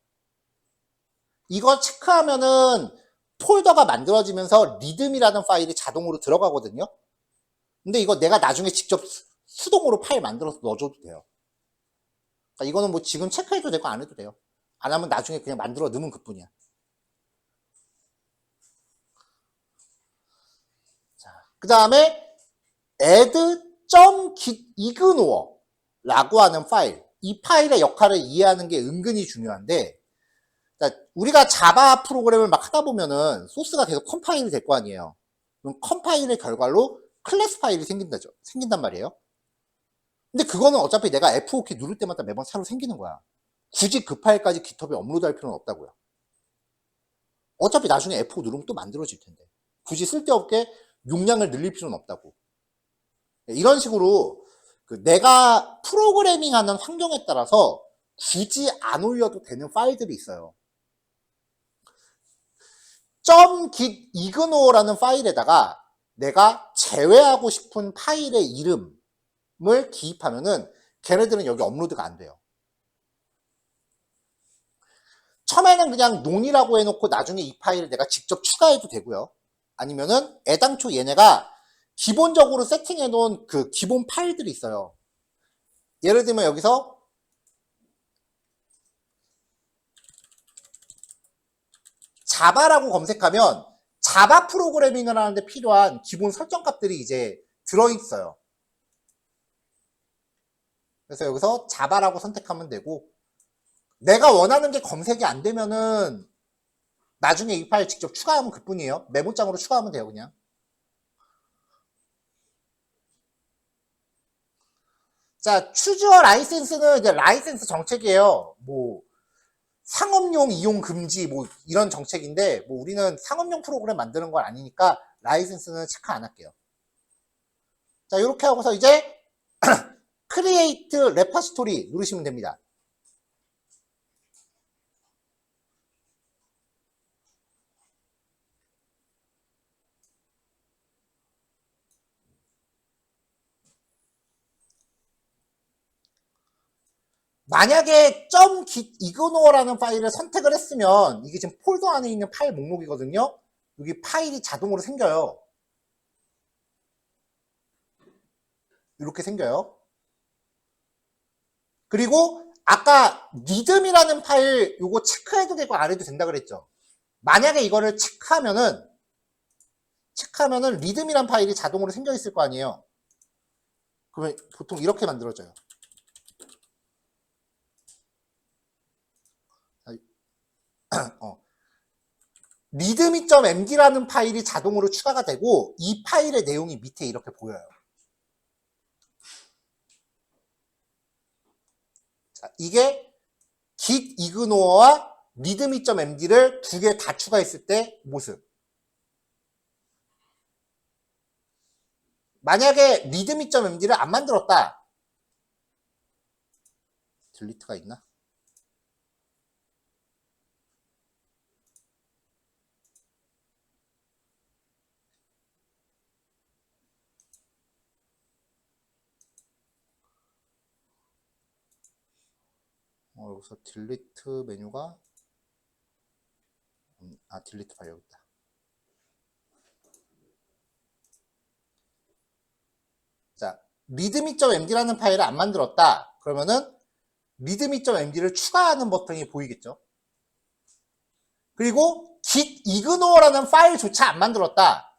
이거 체크하면은 폴더가 만들어지면서 리듬이라는 파일이 자동으로 들어가거든요. 근데 이거 내가 나중에 직접 수동으로 파일 만들어서 넣어줘도 돼요. 그러니까 이거는 뭐 지금 체크해도 되고 안 해도 돼요. 안 하면 나중에 그냥 만들어 넣으면 그뿐이야. 자, 그 다음에 add.gitignore 라고 하는 파일. 이 파일의 역할을 이해하는 게 은근히 중요한데, 우리가 자바 프로그램을 막 하다 보면은 소스가 계속 컴파일이 될 거 아니에요. 그럼 컴파일의 결과로 클래스 파일이 생긴단 말이에요. 근데 그거는 어차피 내가 F5키 누를 때마다 매번 새로 생기는 거야. 굳이 그 파일까지 깃허브에 업로드 할 필요는 없다고요. 어차피 나중에 F5 누르면 또 만들어질 텐데. 굳이 쓸데없게 용량을 늘릴 필요는 없다고. 이런 식으로 내가 프로그래밍하는 환경에 따라서 굳이 안 올려도 되는 파일들이 있어요. .gitignore 파일에다가 내가 제외하고 싶은 파일의 이름을 기입하면은 걔네들은 여기 업로드가 안 돼요. 처음에는 그냥 논이라고 해놓고 나중에 이 파일을 내가 직접 추가해도 되고요. 아니면은 애당초 얘네가 기본적으로 세팅해 놓은 그 기본 파일들이 있어요. 예를 들면 여기서 자바라고 검색하면 자바 프로그래밍을 하는데 필요한 기본 설정 값들이 이제 들어있어요. 그래서 여기서 자바라고 선택하면 되고, 내가 원하는 게 검색이 안 되면은 나중에 이 파일 직접 추가하면 그뿐이에요. 메모장으로 추가하면 돼요, 그냥. 자, 추주어 라이센스는 이제 라이센스 정책이에요. 뭐 상업용 이용 금지 뭐 이런 정책인데, 뭐 우리는 상업용 프로그램 만드는 건 아니니까 라이센스는 체크 안 할게요. 자, 이렇게 하고서 이제 크리에이트 레파시토리 누르시면 됩니다. 만약에 .gitignore 파일을 선택을 했으면 이게 지금 폴더 안에 있는 파일 목록이거든요. 여기 파일이 자동으로 생겨요. 이렇게 생겨요. 그리고 아까 리듬이라는 파일 요거 체크해도 되고 안 해도 된다 그랬죠. 만약에 이거를 체크하면은 리듬이란 파일이 자동으로 생겨 있을 거 아니에요. 그러면 보통 이렇게 만들어져요. 리드미.md라는 파일이 자동으로 추가가 되고 이 파일의 내용이 밑에 이렇게 보여요. 자, 이게 gitignore 리드미.md를 두 개 다 추가했을 때 모습. 만약에 리드미.md를 안 만들었다. 딜리트가 있나? 여기서 딜리트 메뉴가 딜리트 파일 여기 있다. 자, readme.md라는 파일을 안 만들었다. 그러면은 readme.md를 추가하는 버튼이 보이겠죠. 그리고 gitignore 파일조차 안 만들었다.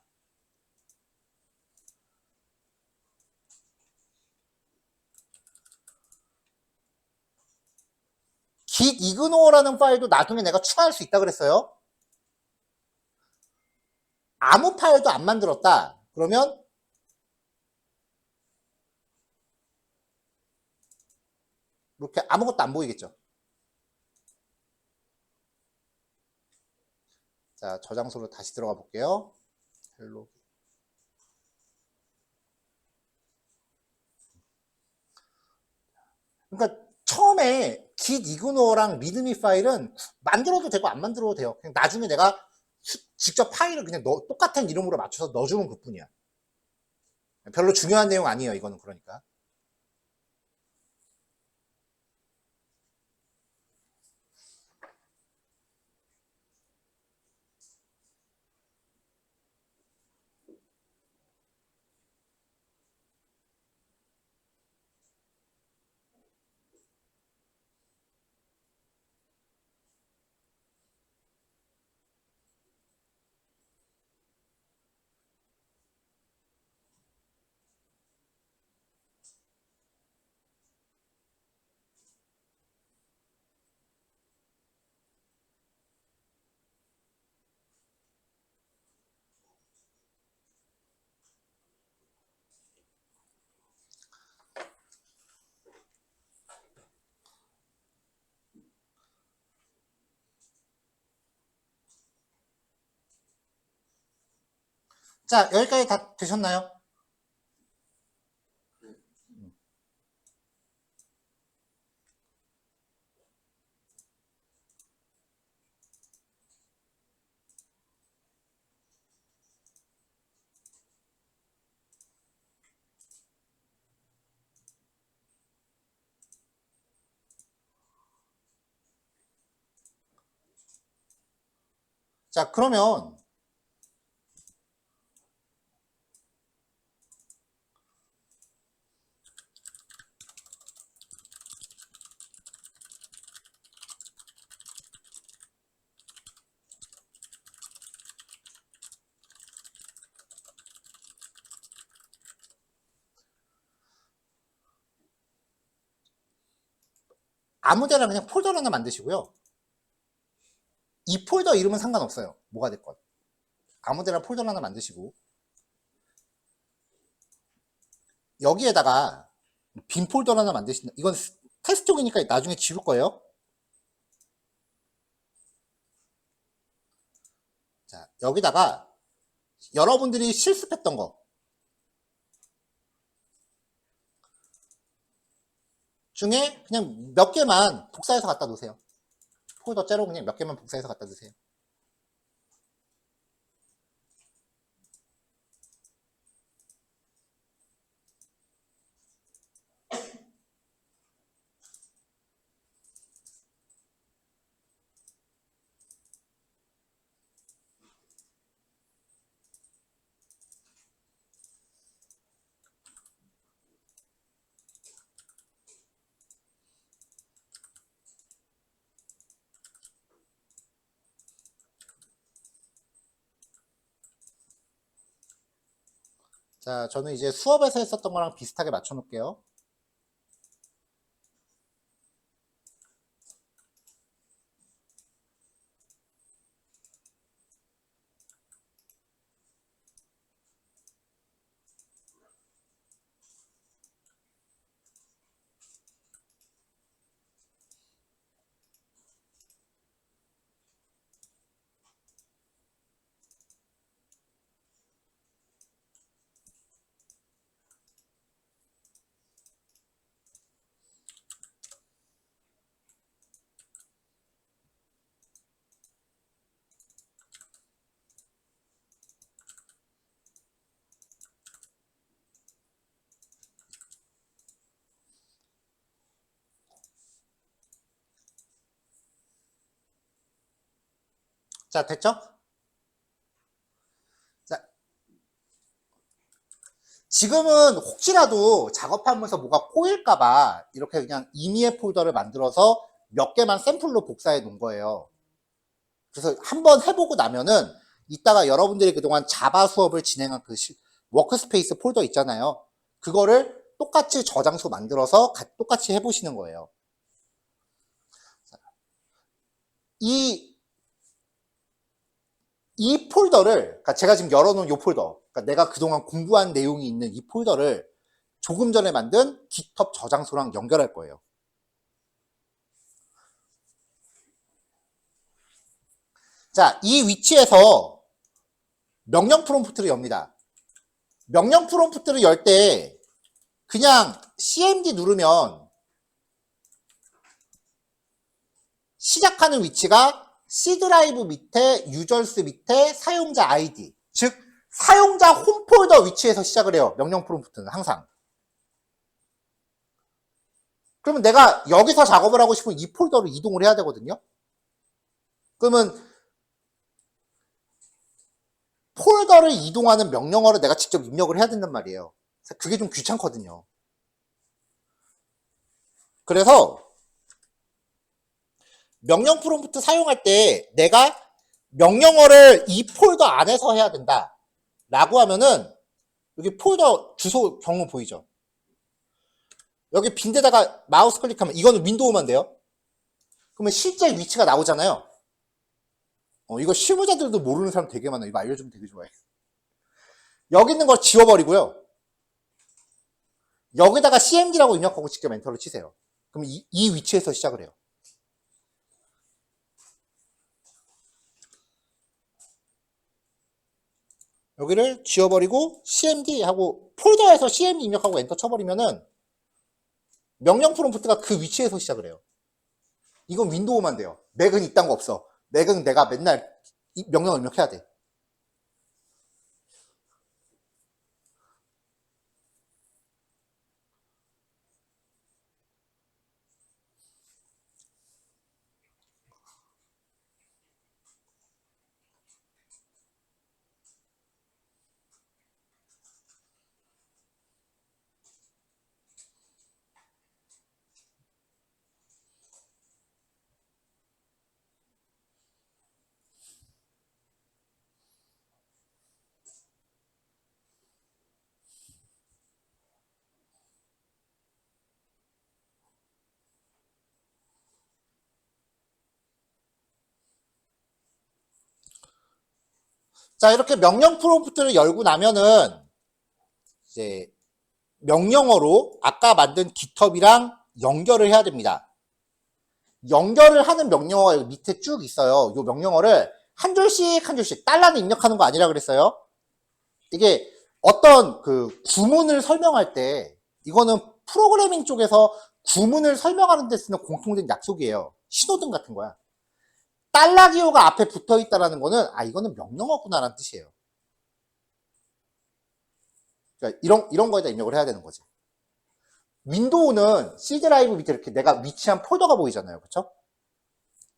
gitignore 파일도 나중에 내가 추가할 수 있다 그랬어요. 아무 파일도 안 만들었다. 그러면 이렇게 아무것도 안 보이겠죠. 자, 저장소로 다시 들어가 볼게요. 헬로. 그러니까 처음에 gitignore 리드미 파일은 만들어도 되고 안 만들어도 돼요. 그냥 나중에 내가 직접 파일을 그냥 똑같은 이름으로 맞춰서 넣어주는 것뿐이야. 별로 중요한 내용 아니에요, 이거는. 그러니까 자, 여기까지 다 되셨나요? 자, 그러면 아무 데나 그냥 폴더 하나 만드시고요. 이 폴더 이름은 상관없어요. 뭐가 됐건. 아무 데나 폴더 하나 만드시고 여기에다가 빈 폴더 하나 만드신다. 이건 테스트용이니까 나중에 지울 거예요. 자, 여기다가 여러분들이 실습했던 거 중에 그냥 몇 개만 복사해서 갖다 놓으세요. 폴더째로 그냥 몇 개만 복사해서 갖다 두세요. 자, 저는 이제 수업에서 했었던 거랑 비슷하게 맞춰 놓을게요. 자, 됐죠? 자, 지금은 혹시라도 작업하면서 뭐가 꼬일까봐 이렇게 그냥 임의의 폴더를 만들어서 몇 개만 샘플로 복사해 놓은 거예요. 그래서 한번 해보고 나면은 이따가 여러분들이 그동안 자바 수업을 진행한 그 워크스페이스 폴더 있잖아요. 그거를 똑같이 저장소 만들어서 똑같이 해보시는 거예요. 이 폴더를, 그러니까 제가 지금 열어놓은 이 폴더, 그러니까 내가 그동안 공부한 내용이 있는 이 폴더를 조금 전에 만든 GitHub 저장소랑 연결할 거예요. 자, 이 위치에서 명령 프롬프트를 엽니다. 명령 프롬프트를 열 때 그냥 CMD 누르면 시작하는 위치가 C 드라이브 밑에 유저스 밑에 사용자 아이디, 즉 사용자 홈폴더 위치에서 시작을 해요. 명령 프롬프트는 항상. 그러면 내가 여기서 작업을 하고 싶으면 이 폴더로 이동을 해야 되거든요. 그러면 폴더를 이동하는 명령어를 내가 직접 입력을 해야 된단 말이에요. 그게 좀 귀찮거든요. 그래서 명령 프롬프트 사용할 때 내가 명령어를 이 폴더 안에서 해야 된다 라고 하면은 여기 폴더 주소 경로 보이죠? 여기 빈 데다가 마우스 클릭하면 이거는 윈도우만 돼요. 그러면 실제 위치가 나오잖아요. 이거 실무자들도 모르는 사람 되게 많아요. 이거 알려주면 되게 좋아해. 여기 있는 걸 지워버리고요. 여기다가 CMD라고 입력하고 직접 엔터를 치세요. 그럼 이 위치에서 시작을 해요. 여기를 지워버리고 cmd 하고 폴더에서 cmd 입력하고 엔터 쳐버리면은 명령 프롬프트가 그 위치에서 시작을 해요. 이건 윈도우만 돼요. 맥은 이딴 거 없어. 맥은 내가 맨날 명령을 입력해야 돼. 자, 이렇게 명령 프롬프트를 열고 나면은 이제 명령어로 아까 만든 GitHub이랑 연결을 해야 됩니다. 연결을 하는 명령어가 여기 밑에 쭉 있어요. 이 명령어를 한 줄씩 한 줄씩 달러는 입력하는 거 아니라 그랬어요. 이게 어떤 그 구문을 설명할 때 이거는 프로그래밍 쪽에서 구문을 설명하는 데 쓰는 공통된 약속이에요. 신호등 같은 거야. 달러 기호가 앞에 붙어 있다라는 거는 아 이거는 명령어구나라는 뜻이에요. 그러니까 이런 거에다 입력을 해야 되는 거지. 윈도우는 C 드라이브 밑에 이렇게 내가 위치한 폴더가 보이잖아요. 그쵸?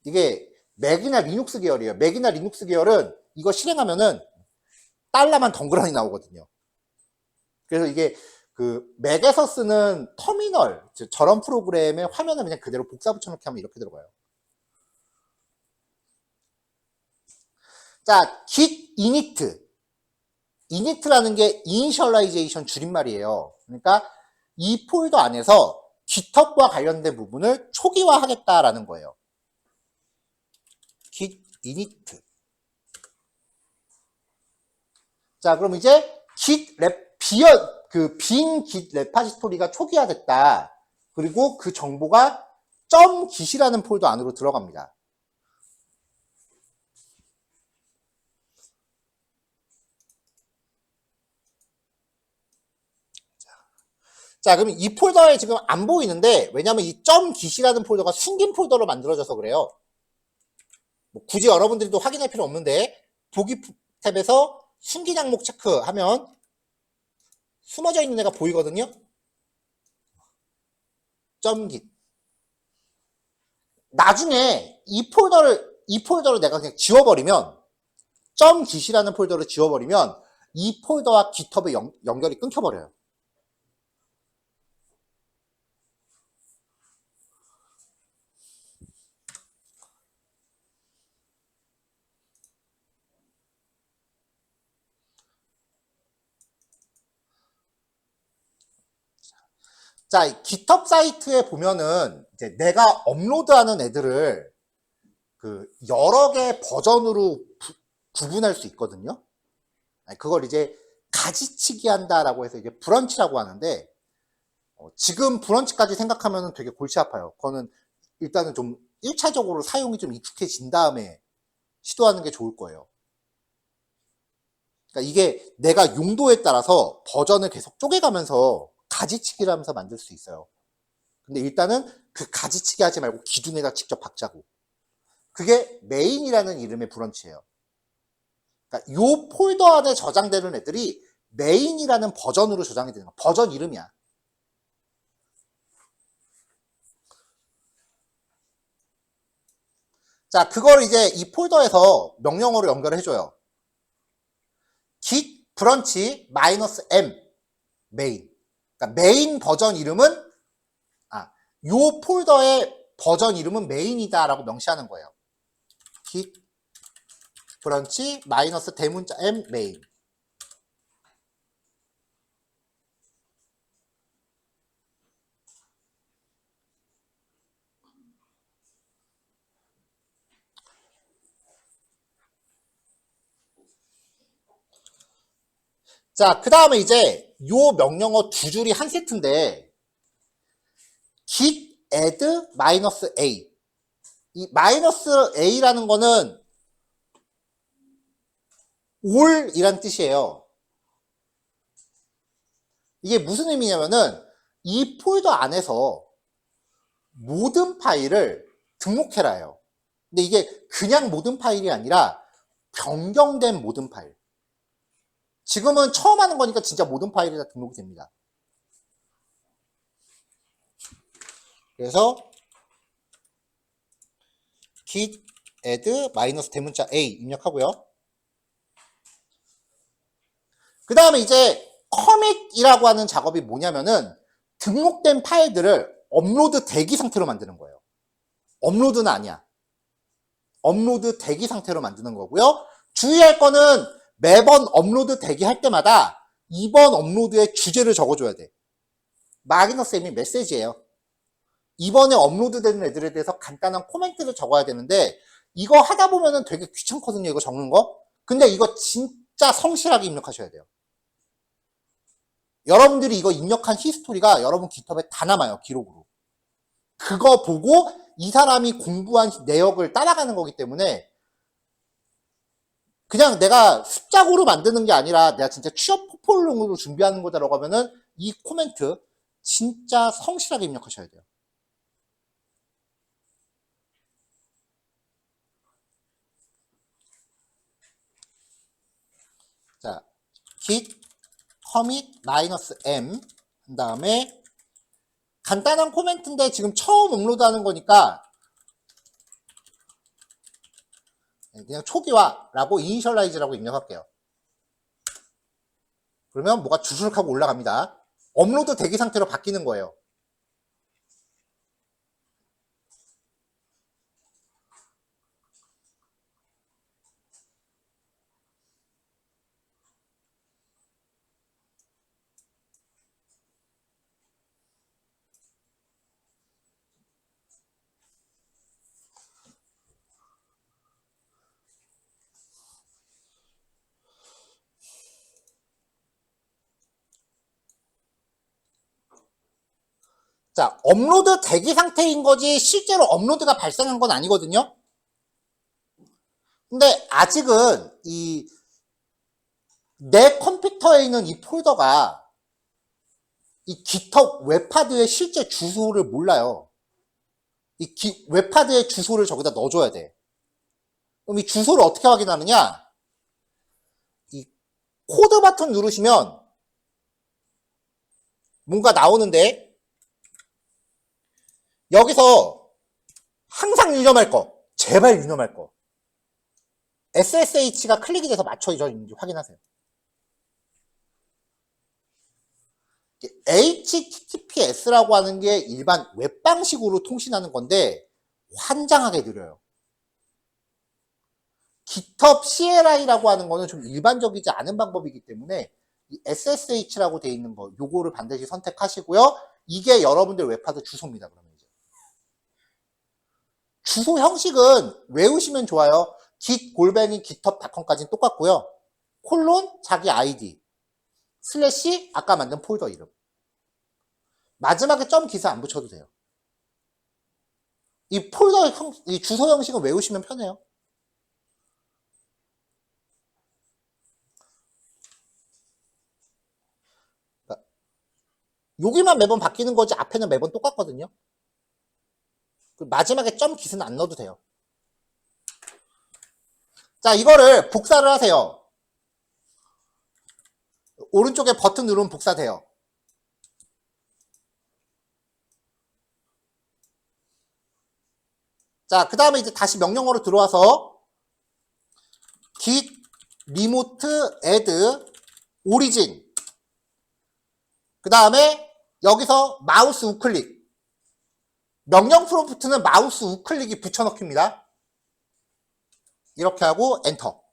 이게 맥이나 리눅스 계열이에요. 맥이나 리눅스 계열은 이거 실행하면은 달러만 덩그러니 나오거든요. 그래서 이게 그 맥에서 쓰는 터미널 저런 프로그램의 화면을 그냥 그대로 복사 붙여넣기 하면 이렇게 들어가요. 자, git init. init라는 게 initialization 줄임말이에요. 그러니까 이 폴더 안에서 GitHub과 관련된 부분을 초기화하겠다라는 거예요. git init. 자, 그럼 이제 git 빈 git 레파지토리가 초기화됐다. 그리고 그 정보가 .git이라는 폴더 안으로 들어갑니다. 자, 그럼 이 폴더에 지금 안 보이는데, 왜냐면 이 .git이라는 폴더가 숨긴 폴더로 만들어져서 그래요. 뭐 굳이 여러분들도 확인할 필요 없는데, 보기 탭에서 숨긴 항목 체크하면 숨어져 있는 애가 보이거든요? .git. 나중에 이 폴더를 내가 그냥 지워버리면, .git이라는 폴더를 지워버리면, 이 폴더와 GitHub의 연결이 끊겨버려요. 자, GitHub 사이트에 보면은 이제 내가 업로드하는 애들을 그 여러 개 버전으로 구분할 수 있거든요. 그걸 이제 가지치기 한다라고 해서 이제 브런치라고 하는데 지금 브런치까지 생각하면 되게 골치 아파요. 그거는 일단은 좀 1차적으로 사용이 좀 익숙해진 다음에 시도하는 게 좋을 거예요. 그러니까 이게 내가 용도에 따라서 버전을 계속 쪼개가면서 가지치기를 하면서 만들 수 있어요. 근데 일단은 그 가지치기 하지 말고 기둥에다 직접 박자고. 그게 메인이라는 이름의 브런치예요. 그러니까 요 폴더 안에 저장되는 애들이 메인이라는 버전으로 저장이 되는 거야. 버전 이름이야. 자, 그걸 이제 이 폴더에서 명령어로 연결을 해줘요. git 브런치 -m 메인. 그러니까 메인 버전 이름은 요 폴더의 버전 이름은 메인이다라고 명시하는 거예요. git 브런치 -대문자 m 메인. 자, 그 다음에 이제 요 명령어 두 줄이 한 세트인데 git add -a. 이 -a라는 거는 all이란 뜻이에요. 이게 무슨 의미냐면은 이 폴더 안에서 모든 파일을 등록해라요. 근데 이게 그냥 모든 파일이 아니라 변경된 모든 파일. 지금은 처음 하는 거니까 진짜 모든 파일이 다 등록이 됩니다. 그래서 git add 마이너스 대문자 a 입력하고요. 그 다음에 이제 commit이라고 하는 작업이 뭐냐면은 등록된 파일들을 업로드 대기 상태로 만드는 거예요. 업로드는 아니야. 업로드 대기 상태로 만드는 거고요. 주의할 거는 매번 업로드 대기 할 때마다 이번 업로드의 주제를 적어줘야 돼. 마기너쌤이 메시지예요. 이번에 업로드되는 애들에 대해서 간단한 코멘트를 적어야 되는데 이거 하다 보면은 되게 귀찮거든요. 이거 적는 거. 근데 이거 진짜 성실하게 입력하셔야 돼요. 여러분들이 이거 입력한 히스토리가 여러분 깃허브에 다 남아요. 기록으로. 그거 보고 이 사람이 공부한 내역을 따라가는 거기 때문에 그냥 내가 습작으로 만드는 게 아니라 내가 진짜 취업 포폴용으로 준비하는 거다라고 하면은 이 코멘트 진짜 성실하게 입력하셔야 돼요. 자, git commit -m 한 다음에 간단한 코멘트인데 지금 처음 업로드하는 거니까 그냥 초기화라고 이니셜라이즈라고 입력할게요. 그러면 뭐가 주술륵 하고 올라갑니다. 업로드 대기 상태로 바뀌는 거예요. 자, 업로드 대기 상태인 거지 실제로 업로드가 발생한 건 아니거든요. 근데 아직은 내 컴퓨터에 있는 이 폴더가 이 GitHub 웹하드의 실제 주소를 몰라요. 이 웹하드의 주소를 저기다 넣어줘야 돼. 그럼 이 주소를 어떻게 확인하느냐? 이 코드 버튼 누르시면 뭔가 나오는데 여기서 항상 유념할 거, 제발 유념할 거. SSH가 클릭이 돼서 맞춰져 있는지 확인하세요. HTTPS라고 하는 게 일반 웹 방식으로 통신하는 건데 환장하게 느려요. GitHub CLI라고 하는 거는 좀 일반적이지 않은 방법이기 때문에 이 SSH라고 돼 있는 거 요거를 반드시 선택하시고요. 이게 여러분들 웹하드 주소입니다. 그러면 이제 주소 형식은 외우시면 좋아요. git@github.com까지는 똑같고요. 콜론 자기 아이디 슬래시 아까 만든 폴더 이름 마지막에 점 기사 안 붙여도 돼요. 이 폴더 이 주소 형식은 외우시면 편해요. 여기만 매번 바뀌는 거지 앞에는 매번 똑같거든요. 마지막에 점 기스는 안 넣어도 돼요. 자, 이거를 복사를 하세요. 오른쪽에 버튼 누르면 복사돼요. 자, 그 다음에 이제 다시 명령어로 들어와서 git remote add origin 그 다음에 여기서 마우스 우클릭 명령 프롬프트는 마우스 우클릭이 붙여넣기입니다. 이렇게 하고 엔터.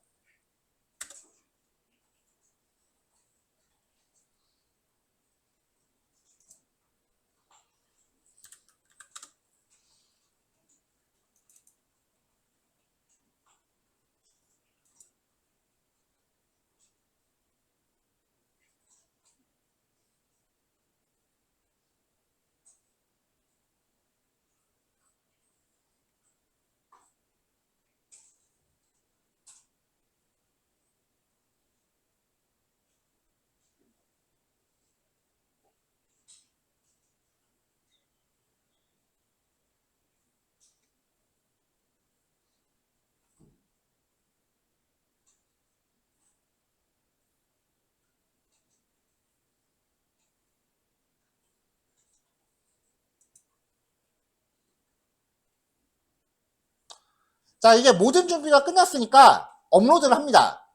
자, 이제 모든 준비가 끝났으니까 업로드를 합니다.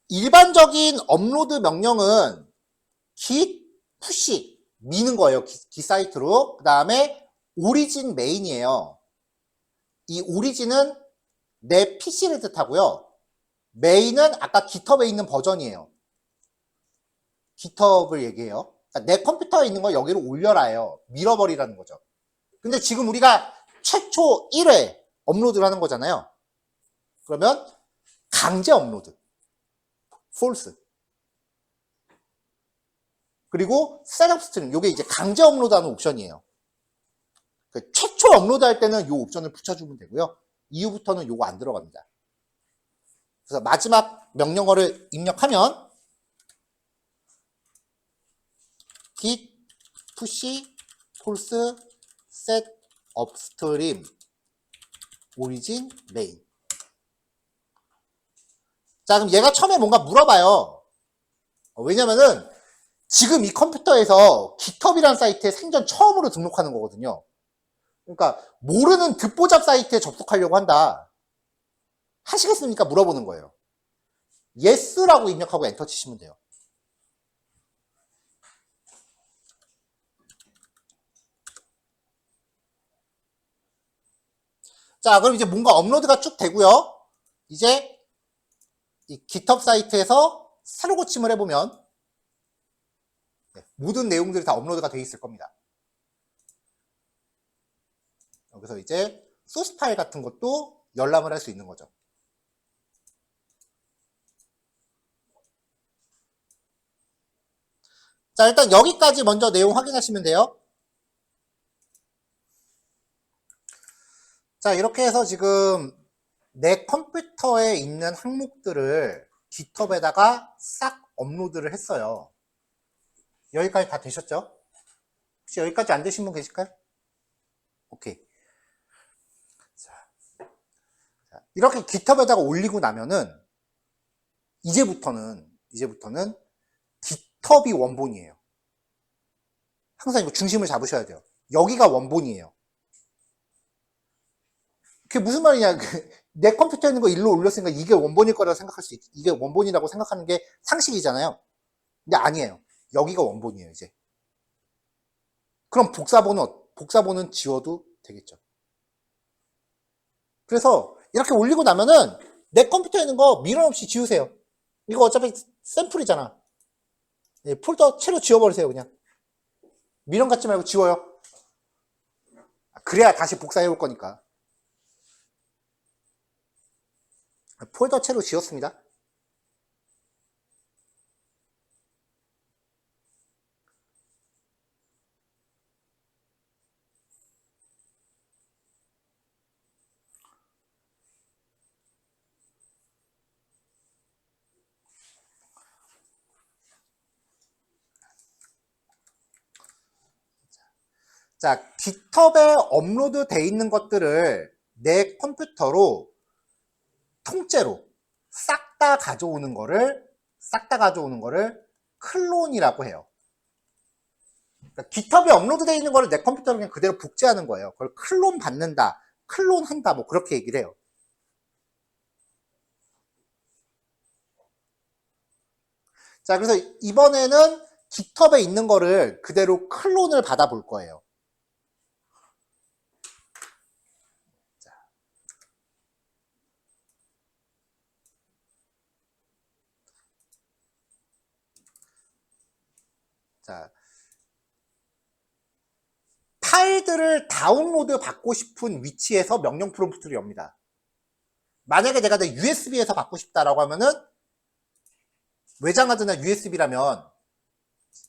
일반적인 업로드 명령은 git push 미는 거예요. git 사이트로. 그 다음에 오리진 메인이에요. 이 오리진은 내 PC를 뜻하고요. 메인은 아까 GitHub에 있는 버전이에요. GitHub을 얘기해요. 그러니까 내 컴퓨터에 있는 거 여기로 올려라예요. 밀어버리라는 거죠. 근데 지금 우리가 최초 1회 업로드를 하는 거잖아요. 그러면 강제 업로드. false. 그리고 셋업 스트링. 요게 이제 강제 업로드하는 옵션이에요. 최초 업로드할 때는 요 옵션을 붙여주면 되고요. 이후부터는 요거 안 들어갑니다. 그래서 마지막 명령어를 입력하면 git push false set upstream origin main. 자, 그럼 얘가 처음에 뭔가 물어봐요. 왜냐면은 지금 이 컴퓨터에서 GitHub이라는 사이트에 생전 처음으로 등록하는 거거든요. 그러니까 모르는 듣보잡 사이트에 접속하려고 한다. 하시겠습니까? 물어보는 거예요. yes라고 입력하고 엔터 치시면 돼요. 자, 그럼 이제 뭔가 업로드가 쭉 되고요. 이제 이 GitHub 사이트에서 새로 고침을 해보면 모든 내용들이 다 업로드가 되어 있을 겁니다. 여기서 이제 소스 파일 같은 것도 열람을 할 수 있는 거죠. 자, 일단 여기까지 먼저 내용 확인하시면 돼요. 자, 이렇게 해서 지금 내 컴퓨터에 있는 항목들을 GitHub에다가 싹 업로드를 했어요. 여기까지 다 되셨죠? 혹시 여기까지 안 되신 분 계실까요? 오케이. 자, 이렇게 GitHub에다가 올리고 나면은 이제부터는 GitHub이 원본이에요. 항상 이거 중심을 잡으셔야 돼요. 여기가 원본이에요. 그게 무슨 말이냐. 내 컴퓨터에 있는 거 일로 올렸으니까 이게 원본일 거라고 생각할 수 이게 원본이라고 생각하는 게 상식이잖아요. 근데 아니에요. 여기가 원본이에요, 이제. 그럼 복사본은 지워도 되겠죠. 그래서 이렇게 올리고 나면은 내 컴퓨터에 있는 거 미련 없이 지우세요. 이거 어차피 샘플이잖아. 폴더 채로 지워버리세요, 그냥. 미련 갖지 말고 지워요. 그래야 다시 복사해 올 거니까. 폴더 채로 지웠습니다. 자, GitHub에 업로드 돼 있는 것들을 내 컴퓨터로 통째로 싹 다 가져오는 거를 클론이라고 해요. 그러니까 GitHub에 업로드 돼 있는 거를 내 컴퓨터로 그냥 그대로 복제하는 거예요. 그걸 클론 받는다, 클론한다, 뭐 그렇게 얘기를 해요. 자, 그래서 이번에는 GitHub에 있는 거를 그대로 클론을 받아 볼 거예요. 자, 파일들을 다운로드 받고 싶은 위치에서 명령 프롬프트를 엽니다. 만약에 내가 내 USB에서 받고 싶다라고 하면은 외장하드나 USB라면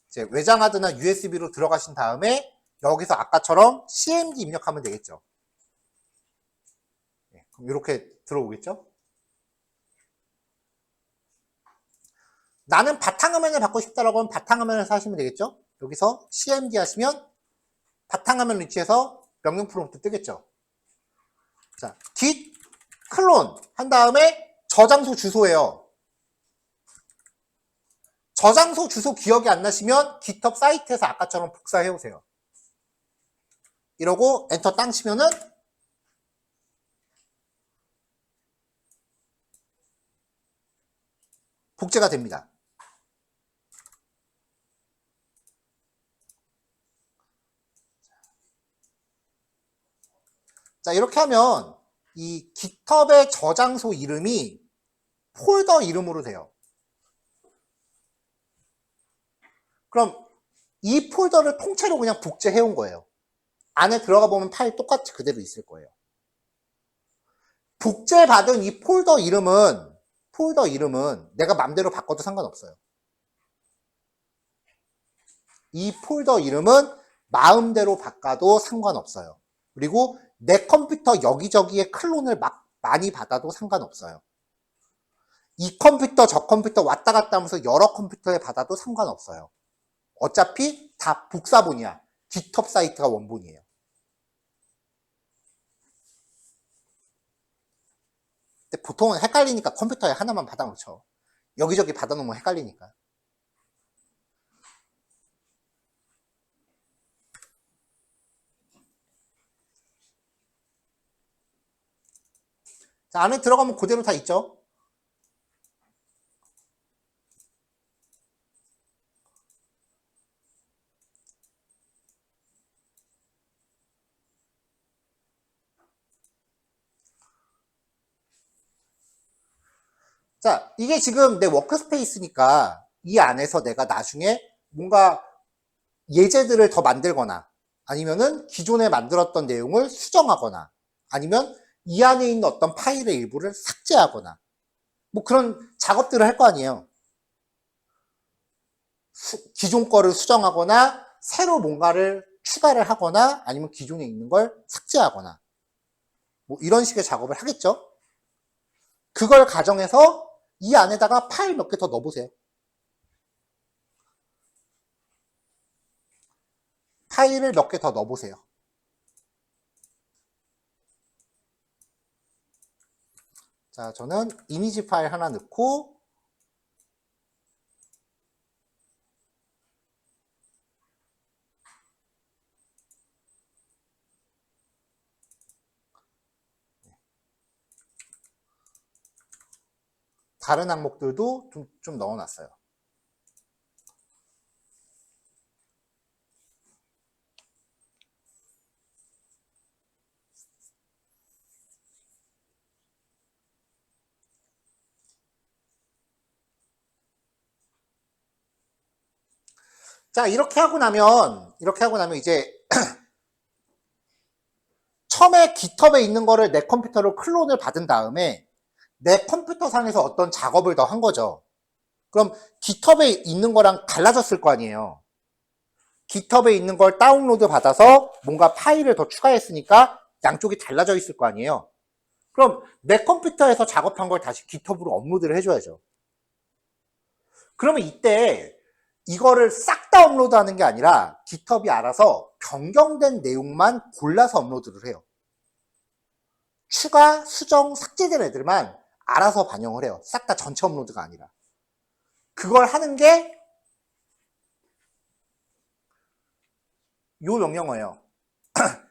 이제 외장하드나 USB로 들어가신 다음에 여기서 아까처럼 CMD 입력하면 되겠죠. 그럼 이렇게 들어오겠죠. 나는 바탕화면을 받고 싶다라고 하면 바탕화면을 사시면 되겠죠. 여기서 CMD 하시면 바탕화면 위치에서 명령 프롬프트 뜨겠죠. 자, git 클론 한 다음에 저장소 주소예요. 저장소 주소 기억이 안 나시면 GitHub 사이트에서 아까처럼 복사해 오세요. 이러고 엔터 땅 치면은 복제가 됩니다. 자, 이렇게 하면 이 GitHub의 저장소 이름이 폴더 이름으로 돼요. 그럼 이 폴더를 통째로 그냥 복제해 온 거예요. 안에 들어가 보면 파일 똑같이 그대로 있을 거예요. 복제받은 이 폴더 이름은 내가 맘대로 바꿔도 상관없어요. 이 폴더 이름은 마음대로 바꿔도 상관없어요. 그리고 내 컴퓨터 여기저기에 클론을 막 많이 받아도 상관없어요. 이 컴퓨터 저 컴퓨터 왔다 갔다 하면서 여러 컴퓨터에 받아도 상관없어요. 어차피 다 복사본이야. GitHub 사이트가 원본이에요. 근데 보통은 헷갈리니까 컴퓨터에 하나만 받아놓죠. 여기저기 받아놓으면 헷갈리니까. 자, 안에 들어가면 그대로 다 있죠. 자, 이게 지금 내 워크스페이스니까 이 안에서 내가 나중에 뭔가 예제들을 더 만들거나 아니면은 기존에 만들었던 내용을 수정하거나 아니면 이 안에 있는 어떤 파일의 일부를 삭제하거나 뭐 그런 작업들을 할 거 아니에요. 기존 거를 수정하거나 새로 뭔가를 추가를 하거나 아니면 기존에 있는 걸 삭제하거나 뭐 이런 식의 작업을 하겠죠. 그걸 가정해서 이 안에다가 파일 몇 개 더 넣어보세요. 파일을 몇 개 더 넣어보세요. 자, 저는 이미지 파일 하나 넣고 다른 항목들도 좀 넣어놨어요. 자, 이렇게 하고 나면 이제 처음에 GitHub에 있는 거를 내 컴퓨터로 클론을 받은 다음에 내 컴퓨터 상에서 어떤 작업을 더 한 거죠. 그럼 GitHub에 있는 거랑 달라졌을 거 아니에요. GitHub에 있는 걸 다운로드 받아서 뭔가 파일을 더 추가했으니까 양쪽이 달라져 있을 거 아니에요. 그럼 내 컴퓨터에서 작업한 걸 다시 GitHub으로 업로드를 해줘야죠. 그러면 이때 이거를 싹 다 업로드하는 게 아니라 GitHub이 알아서 변경된 내용만 골라서 업로드를 해요. 추가, 수정, 삭제된 애들만 알아서 반영을 해요. 싹 다 전체 업로드가 아니라. 그걸 하는 게 요 명령어예요.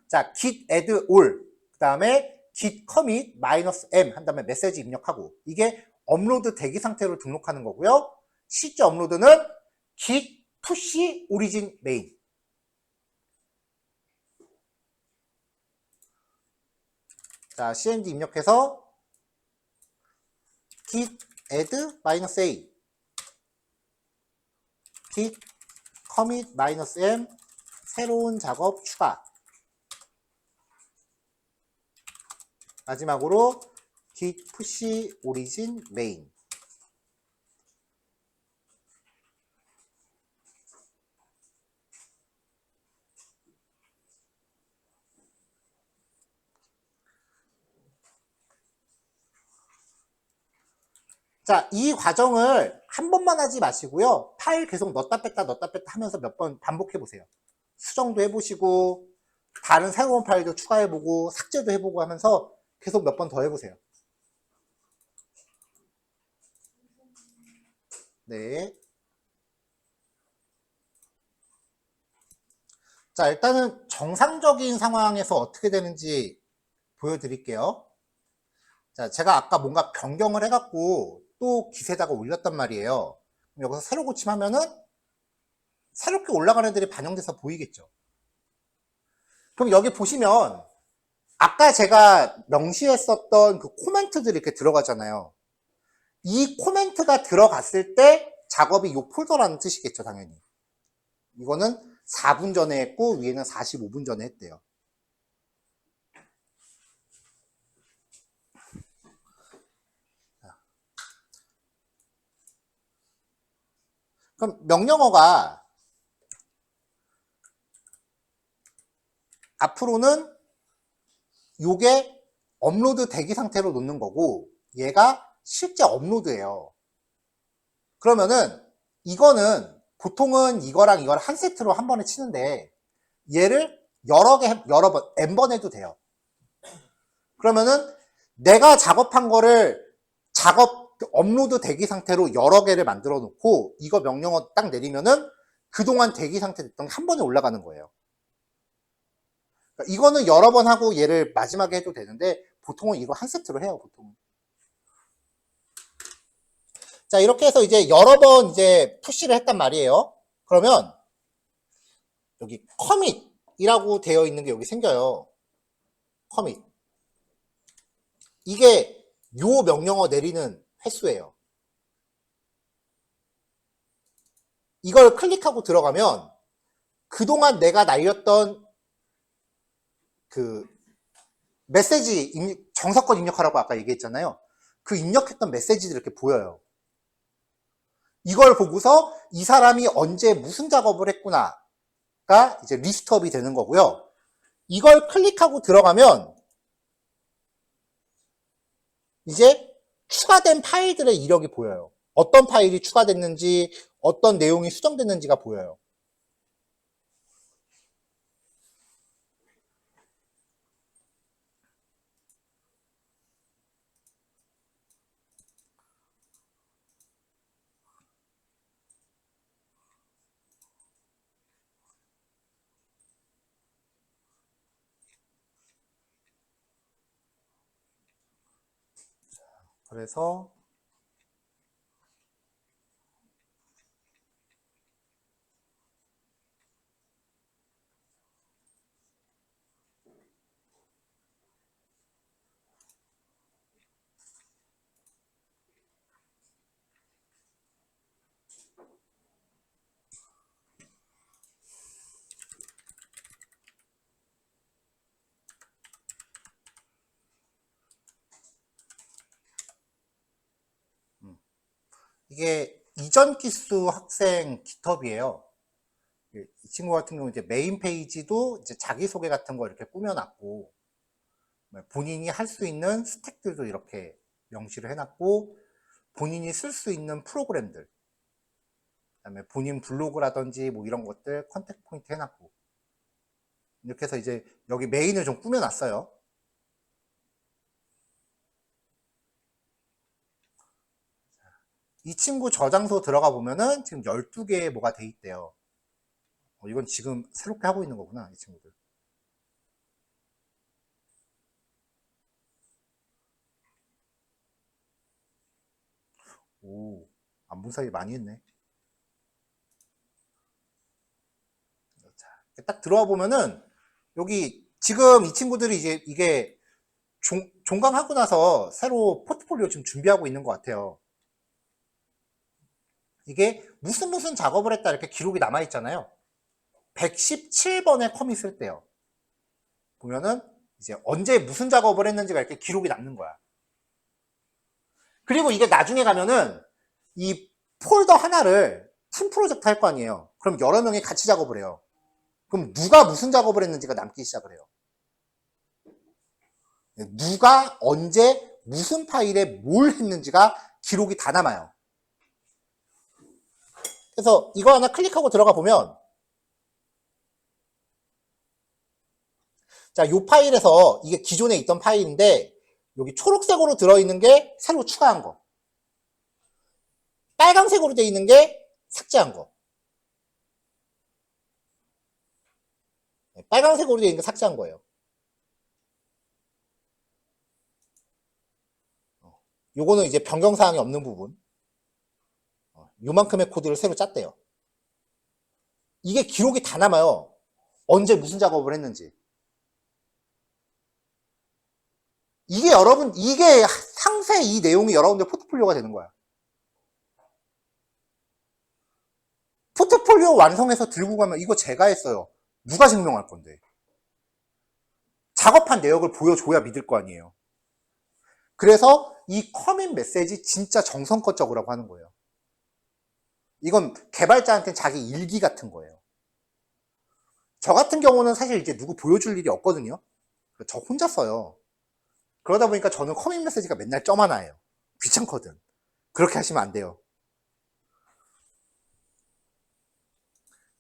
자, git add all 그 다음에 git commit -m 한 다음에 메시지 입력하고 이게 업로드 대기 상태로 등록하는 거고요. 실제 업로드는 git push origin main. 자, cmd 입력해서 git add -a git commit -m 새로운 작업 추가. 마지막으로 git push origin main. 자, 이 과정을 한 번만 하지 마시고요. 파일 계속 넣었다 뺐다 하면서 몇 번 반복해 보세요. 수정도 해보시고 다른 새로운 파일도 추가해보고 삭제도 해보고 하면서 계속 몇 번 더 해보세요. 네. 자, 일단은 정상적인 상황에서 어떻게 되는지 보여드릴게요. 자, 제가 아까 뭔가 변경을 해갖고 또 깃에다가 올렸단 말이에요. 그럼 여기서 세로 고침하면은 새롭게 올라가는 애들이 반영돼서 보이겠죠. 그럼 여기 보시면 아까 제가 명시했었던 그 코멘트들이 이렇게 들어가잖아요. 이 코멘트가 들어갔을 때 작업이 요 폴더라는 뜻이겠죠, 당연히. 이거는 4분 전에 했고 위에는 45분 전에 했대요. 그럼 명령어가 앞으로는 요게 업로드 대기 상태로 놓는 거고 얘가 실제 업로드예요. 그러면은 이거는 보통은 이거랑 이걸 한 세트로 한 번에 치는데 얘를 여러 번, n번 해도 돼요. 그러면은 내가 작업한 거를 업로드 대기 상태로 여러 개를 만들어 놓고 이거 명령어 딱 내리면은 그동안 대기 상태 됐던 게 한 번에 올라가는 거예요. 그러니까 이거는 여러 번 하고 얘를 마지막에 해도 되는데 보통은 이거 한 세트로 해요, 보통은. 자, 이렇게 해서 이제 여러 번 이제 푸시를 했단 말이에요. 그러면 여기 커밋이라고 되어 있는 게 여기 생겨요. 커밋. 이게 요 명령어 내리는 횟수예요. 이걸 클릭하고 들어가면 그동안 내가 날렸던 그 메시지 정석권 입력하라고 아까 얘기했잖아요. 그 입력했던 메시지들이 이렇게 보여요. 이걸 보고서 이 사람이 언제 무슨 작업을 했구나가 이제 리스트업이 되는 거고요. 이걸 클릭하고 들어가면 이제 추가된 파일들의 이력이 보여요. 어떤 파일이 추가됐는지, 어떤 내용이 수정됐는지가 보여요. 그래서 이게 이전 기수 학생 깃허브예요. 이 친구 같은 경우 이제 메인 페이지도 이제 자기소개 같은 거 이렇게 꾸며놨고, 본인이 할 수 있는 스택들도 이렇게 명시를 해놨고, 본인이 쓸 수 있는 프로그램들, 그다음에 본인 블로그라든지 뭐 이런 것들 컨택 포인트 해놨고, 이렇게 해서 이제 여기 메인을 좀 꾸며놨어요. 이 친구 저장소 들어가 보면은 지금 12개의 뭐가 돼 있대요. 이건 지금 새롭게 하고 있는 거구나, 이 친구들. 오, 안본사이 많이 했네. 자, 딱 들어와 보면은 여기 지금 이 친구들이 이제 이게 종강하고 나서 새로 포트폴리오 지금 준비하고 있는 것 같아요. 이게 무슨 작업을 했다 이렇게 기록이 남아 있잖아요. 117번에 커밋을 했대요. 보면은 이제 언제 무슨 작업을 했는지가 이렇게 기록이 남는 거야. 그리고 이게 나중에 가면은 이 폴더 하나를 팀 프로젝트 할 거 아니에요. 그럼 여러 명이 같이 작업을 해요. 그럼 누가 무슨 작업을 했는지가 남기 시작을 해요. 누가 언제 무슨 파일에 뭘 했는지가 기록이 다 남아요. 그래서 이거 하나 클릭하고 들어가 보면 자, 이 파일에서 이게 기존에 있던 파일인데 여기 초록색으로 들어있는 게 새로 추가한 거, 빨간색으로 되어 있는 게 삭제한 거, 빨간색으로 되어 있는 게 삭제한 거예요. 요거는 이제 변경사항이 없는 부분. 요만큼의 코드를 새로 짰대요. 이게 기록이 다 남아요. 언제 무슨 작업을 했는지. 이게 여러분, 이게 상세 이 내용이 여러분들 포트폴리오가 되는 거야. 포트폴리오 완성해서 들고 가면 이거 제가 했어요. 누가 증명할 건데? 작업한 내역을 보여줘야 믿을 거 아니에요. 그래서 이 커밋 메시지 진짜 정성껏 적으라고 하는 거예요. 이건 개발자한테 자기 일기 같은 거예요. 저 같은 경우는 사실 이제 누구 보여줄 일이 없거든요. 저 혼자 써요. 그러다 보니까 저는 커밋 메시지가 맨날 점 하나예요. 귀찮거든. 그렇게 하시면 안 돼요.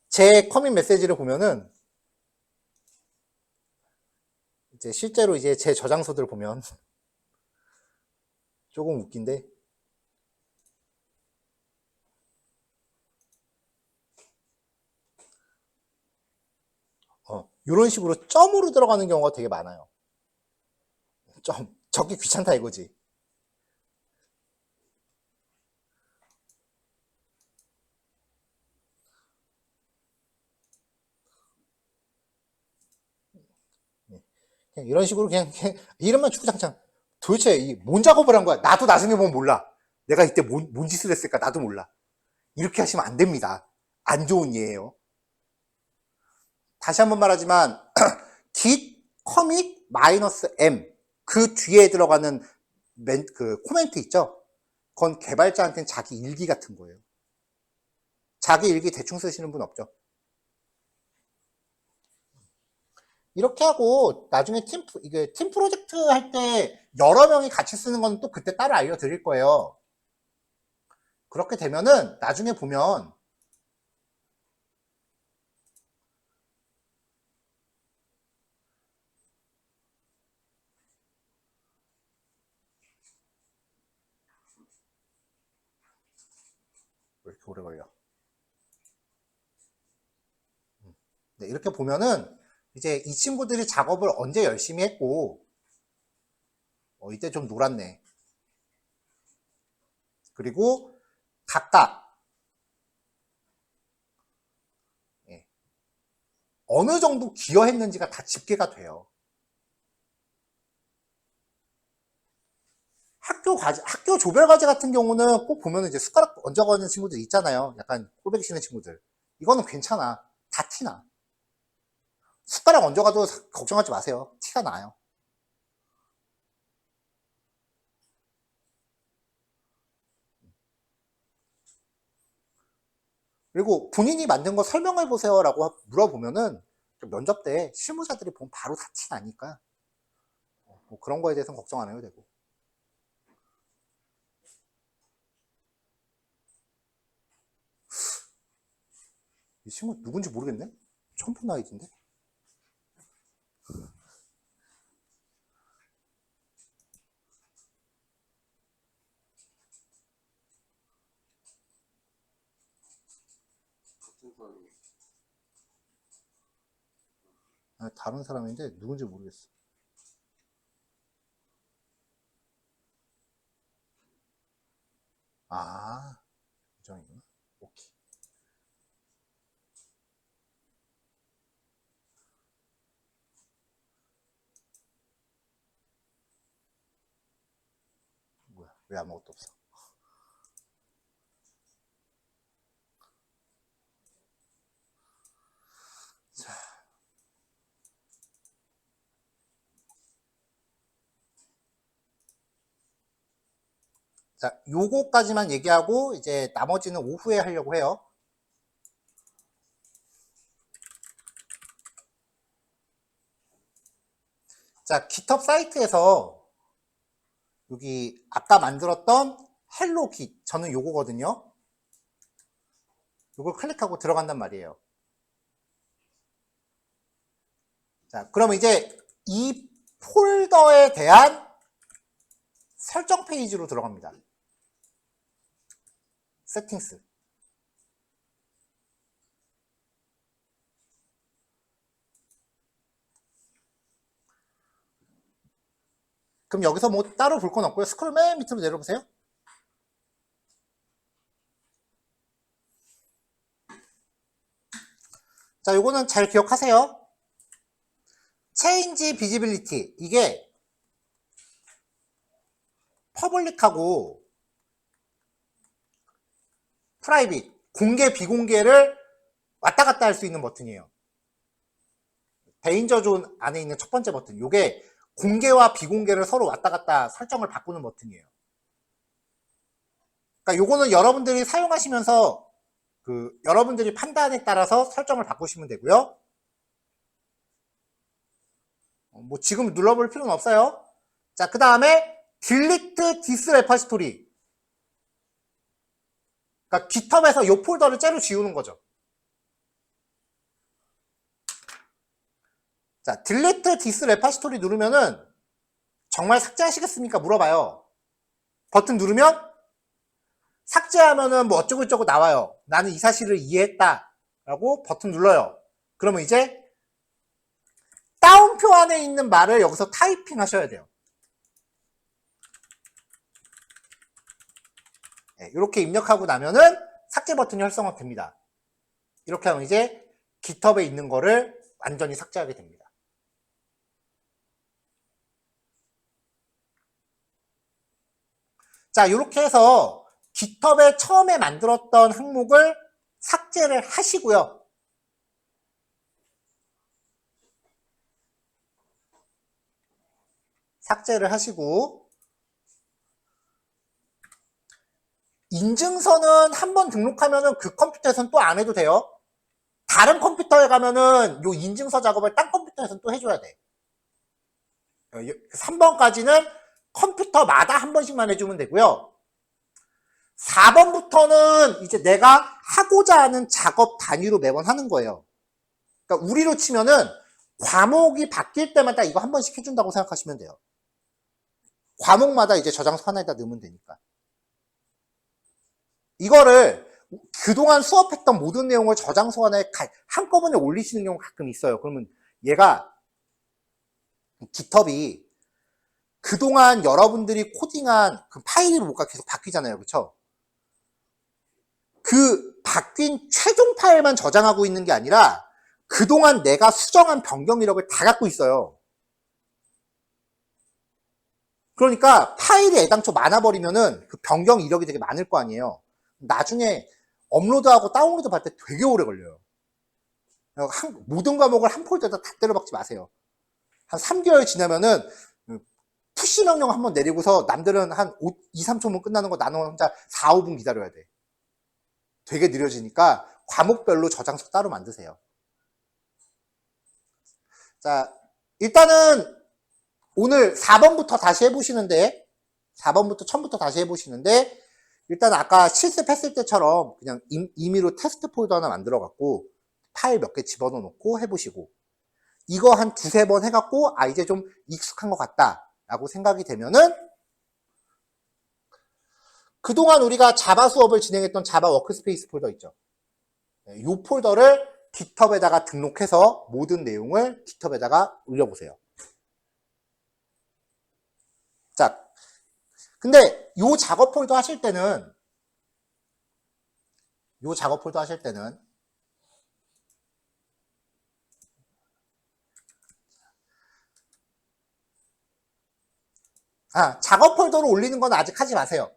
제 커밋 메시지를 보면은 이제 실제로 이제 제 저장소들 보면 조금 웃긴데 이런 식으로 점으로 들어가는 경우가 되게 많아요. 점 적기 귀찮다 이거지. 그냥 이런 식으로 그냥 이름만 주구장창 도대체 뭔 작업을 한 거야? 나도 나중에 보면 몰라. 내가 이때 뭔 짓을 했을까? 나도 몰라. 이렇게 하시면 안 됩니다. 안 좋은 예예요. 다시 한번 말하지만 git commit -m 그 뒤에 들어가는 그 코멘트 있죠? 그건 개발자한테는 자기 일기 같은 거예요. 자기 일기 대충 쓰시는 분 없죠? 이렇게 하고 나중에 이게 팀 프로젝트 할 때 여러 명이 같이 쓰는 건 또 그때 따로 알려드릴 거예요. 그렇게 되면은 나중에 보면 왜 이렇게 오래 걸려? 네, 이렇게 보면은 이제 이 친구들이 작업을 언제 열심히 했고 이때 좀 놀았네. 그리고 각각 어느 정도 기여했는지가 다 집계가 돼요. 학교 조별 과제 같은 경우는 꼭 보면 이제 숟가락 얹어가는 친구들 있잖아요. 약간 꼴보기 싫은 친구들. 이거는 괜찮아. 다 티나. 숟가락 얹어가도 걱정하지 마세요. 티가 나요. 그리고 본인이 만든 거 설명해 보세요라고 물어보면은 면접 때 실무자들이 보면 바로 다 티 나니까 뭐 그런 거에 대해서는 걱정 안 해도 되고. 이 친구 누군지 모르겠네? 처음 본 아이디인데? 같은 사람이 다른 사람인데 누군지 모르겠어. 아, 유정이구나. 오케이. 뭐야, 왜 아무것도 없어? 자, 요거까지만 얘기하고 이제 나머지는 오후에 하려고 해요. 자, GitHub 사이트에서 여기 아까 만들었던 헬로 깃 저는 요거거든요. 요걸 클릭하고 들어간단 말이에요. 자, 그럼 이제 이 폴더에 대한 설정 페이지로 들어갑니다. 세팅스. 그럼 여기서 뭐 따로 볼 건 없고요. 스크롤 맨 밑으로 내려보세요. 자, 요거는 잘 기억하세요. 체인지 비지빌리티. 이게 퍼블릭하고 프라이빗, 공개, 비공개를 왔다 갔다 할 수 있는 버튼이에요. 데인저 존 안에 있는 첫 번째 버튼. 요게 공개와 비공개를 서로 왔다 갔다 설정을 바꾸는 버튼이에요. 그러니까 요거는 여러분들이 사용하시면서 여러분들이 판단에 따라서 설정을 바꾸시면 되고요. 뭐 지금 눌러볼 필요는 없어요. 자, 그 다음에 딜리트 디스 레퍼지토리. 그러니까 깃허브에서 요 폴더를 째로 지우는 거죠. 자, 딜리트 디스 레퍼지토리 누르면은 정말 삭제하시겠습니까? 물어봐요. 버튼 누르면 삭제하면은 뭐 어쩌고저쩌고 나와요. 나는 이 사실을 이해했다 라고 버튼 눌러요. 그러면 이제 다운표 안에 있는 말을 여기서 타이핑 하셔야 돼요. 네, 이렇게 입력하고 나면은 삭제 버튼이 활성화됩니다. 이렇게 하면 이제 깃허브에 있는 거를 완전히 삭제하게 됩니다. 자, 이렇게 해서 깃허브에 처음에 만들었던 항목을 삭제를 하시고요. 삭제를 하시고 인증서는 한번 등록하면은 그 컴퓨터에서는 또 안 해도 돼요. 다른 컴퓨터에 가면은 요 인증서 작업을 딴 컴퓨터에서는 또 해줘야 돼. 3번까지는 컴퓨터마다 한 번씩만 해주면 되고요. 4번부터는 이제 내가 하고자 하는 작업 단위로 매번 하는 거예요. 그러니까 우리로 치면은 과목이 바뀔 때마다 이거 한 번씩 해준다고 생각하시면 돼요. 과목마다 이제 저장소 하나에다 넣으면 되니까. 이거를 그동안 수업했던 모든 내용을 저장소 하나에 한꺼번에 올리시는 경우가 가끔 있어요. 그러면 얘가 깃허브이 그동안 여러분들이 코딩한 그 파일이 뭔가 계속 바뀌잖아요. 그쵸? 그 바뀐 최종 파일만 저장하고 있는 게 아니라 그동안 내가 수정한 변경 이력을 다 갖고 있어요. 그러니까 파일이 애당초 많아버리면은 그 변경 이력이 되게 많을 거 아니에요. 나중에 업로드하고 다운로드 받을 때 되게 오래 걸려요. 모든 과목을 한 폴더에다 다 때려박지 마세요. 한 3개월 지나면은 푸시 명령 한번 내리고서 남들은 한 2, 3초면 끝나는 거 나는 혼자 4, 5분 기다려야 돼. 되게 느려지니까 과목별로 저장소 따로 만드세요. 자, 일단은 오늘 4번부터 다시 해보시는데 4번부터 처음부터 다시 해보시는데 일단 아까 실습했을 때처럼 그냥 임의로 테스트 폴더 하나 만들어 갖고 파일 몇 개 집어넣어 놓고 해보시고 이거 한 두세 번 해갖고 아 이제 좀 익숙한 것 같다 라고 생각이 되면은 그동안 우리가 자바 수업을 진행했던 자바 워크스페이스 폴더 있죠. 이 폴더를 깃허브에다가 등록해서 모든 내용을 깃허브에다가 올려보세요. 자, 근데 요 작업 폴더 하실 때는 작업 폴더로 올리는 건 아직 하지 마세요.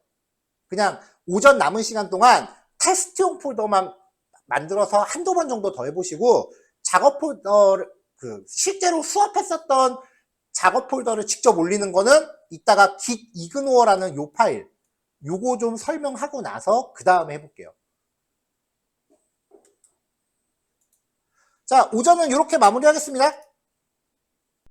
그냥 오전 남은 시간 동안 테스트용 폴더만 만들어서 한두 번 정도 더 해보시고 작업 폴더를 실제로 수업했었던 작업 폴더를 직접 올리는 거는 이따가 git ignore라는 요 파일 요거 좀 설명하고 나서 그 다음에 해볼게요. 자, 오전은 이렇게 마무리하겠습니다.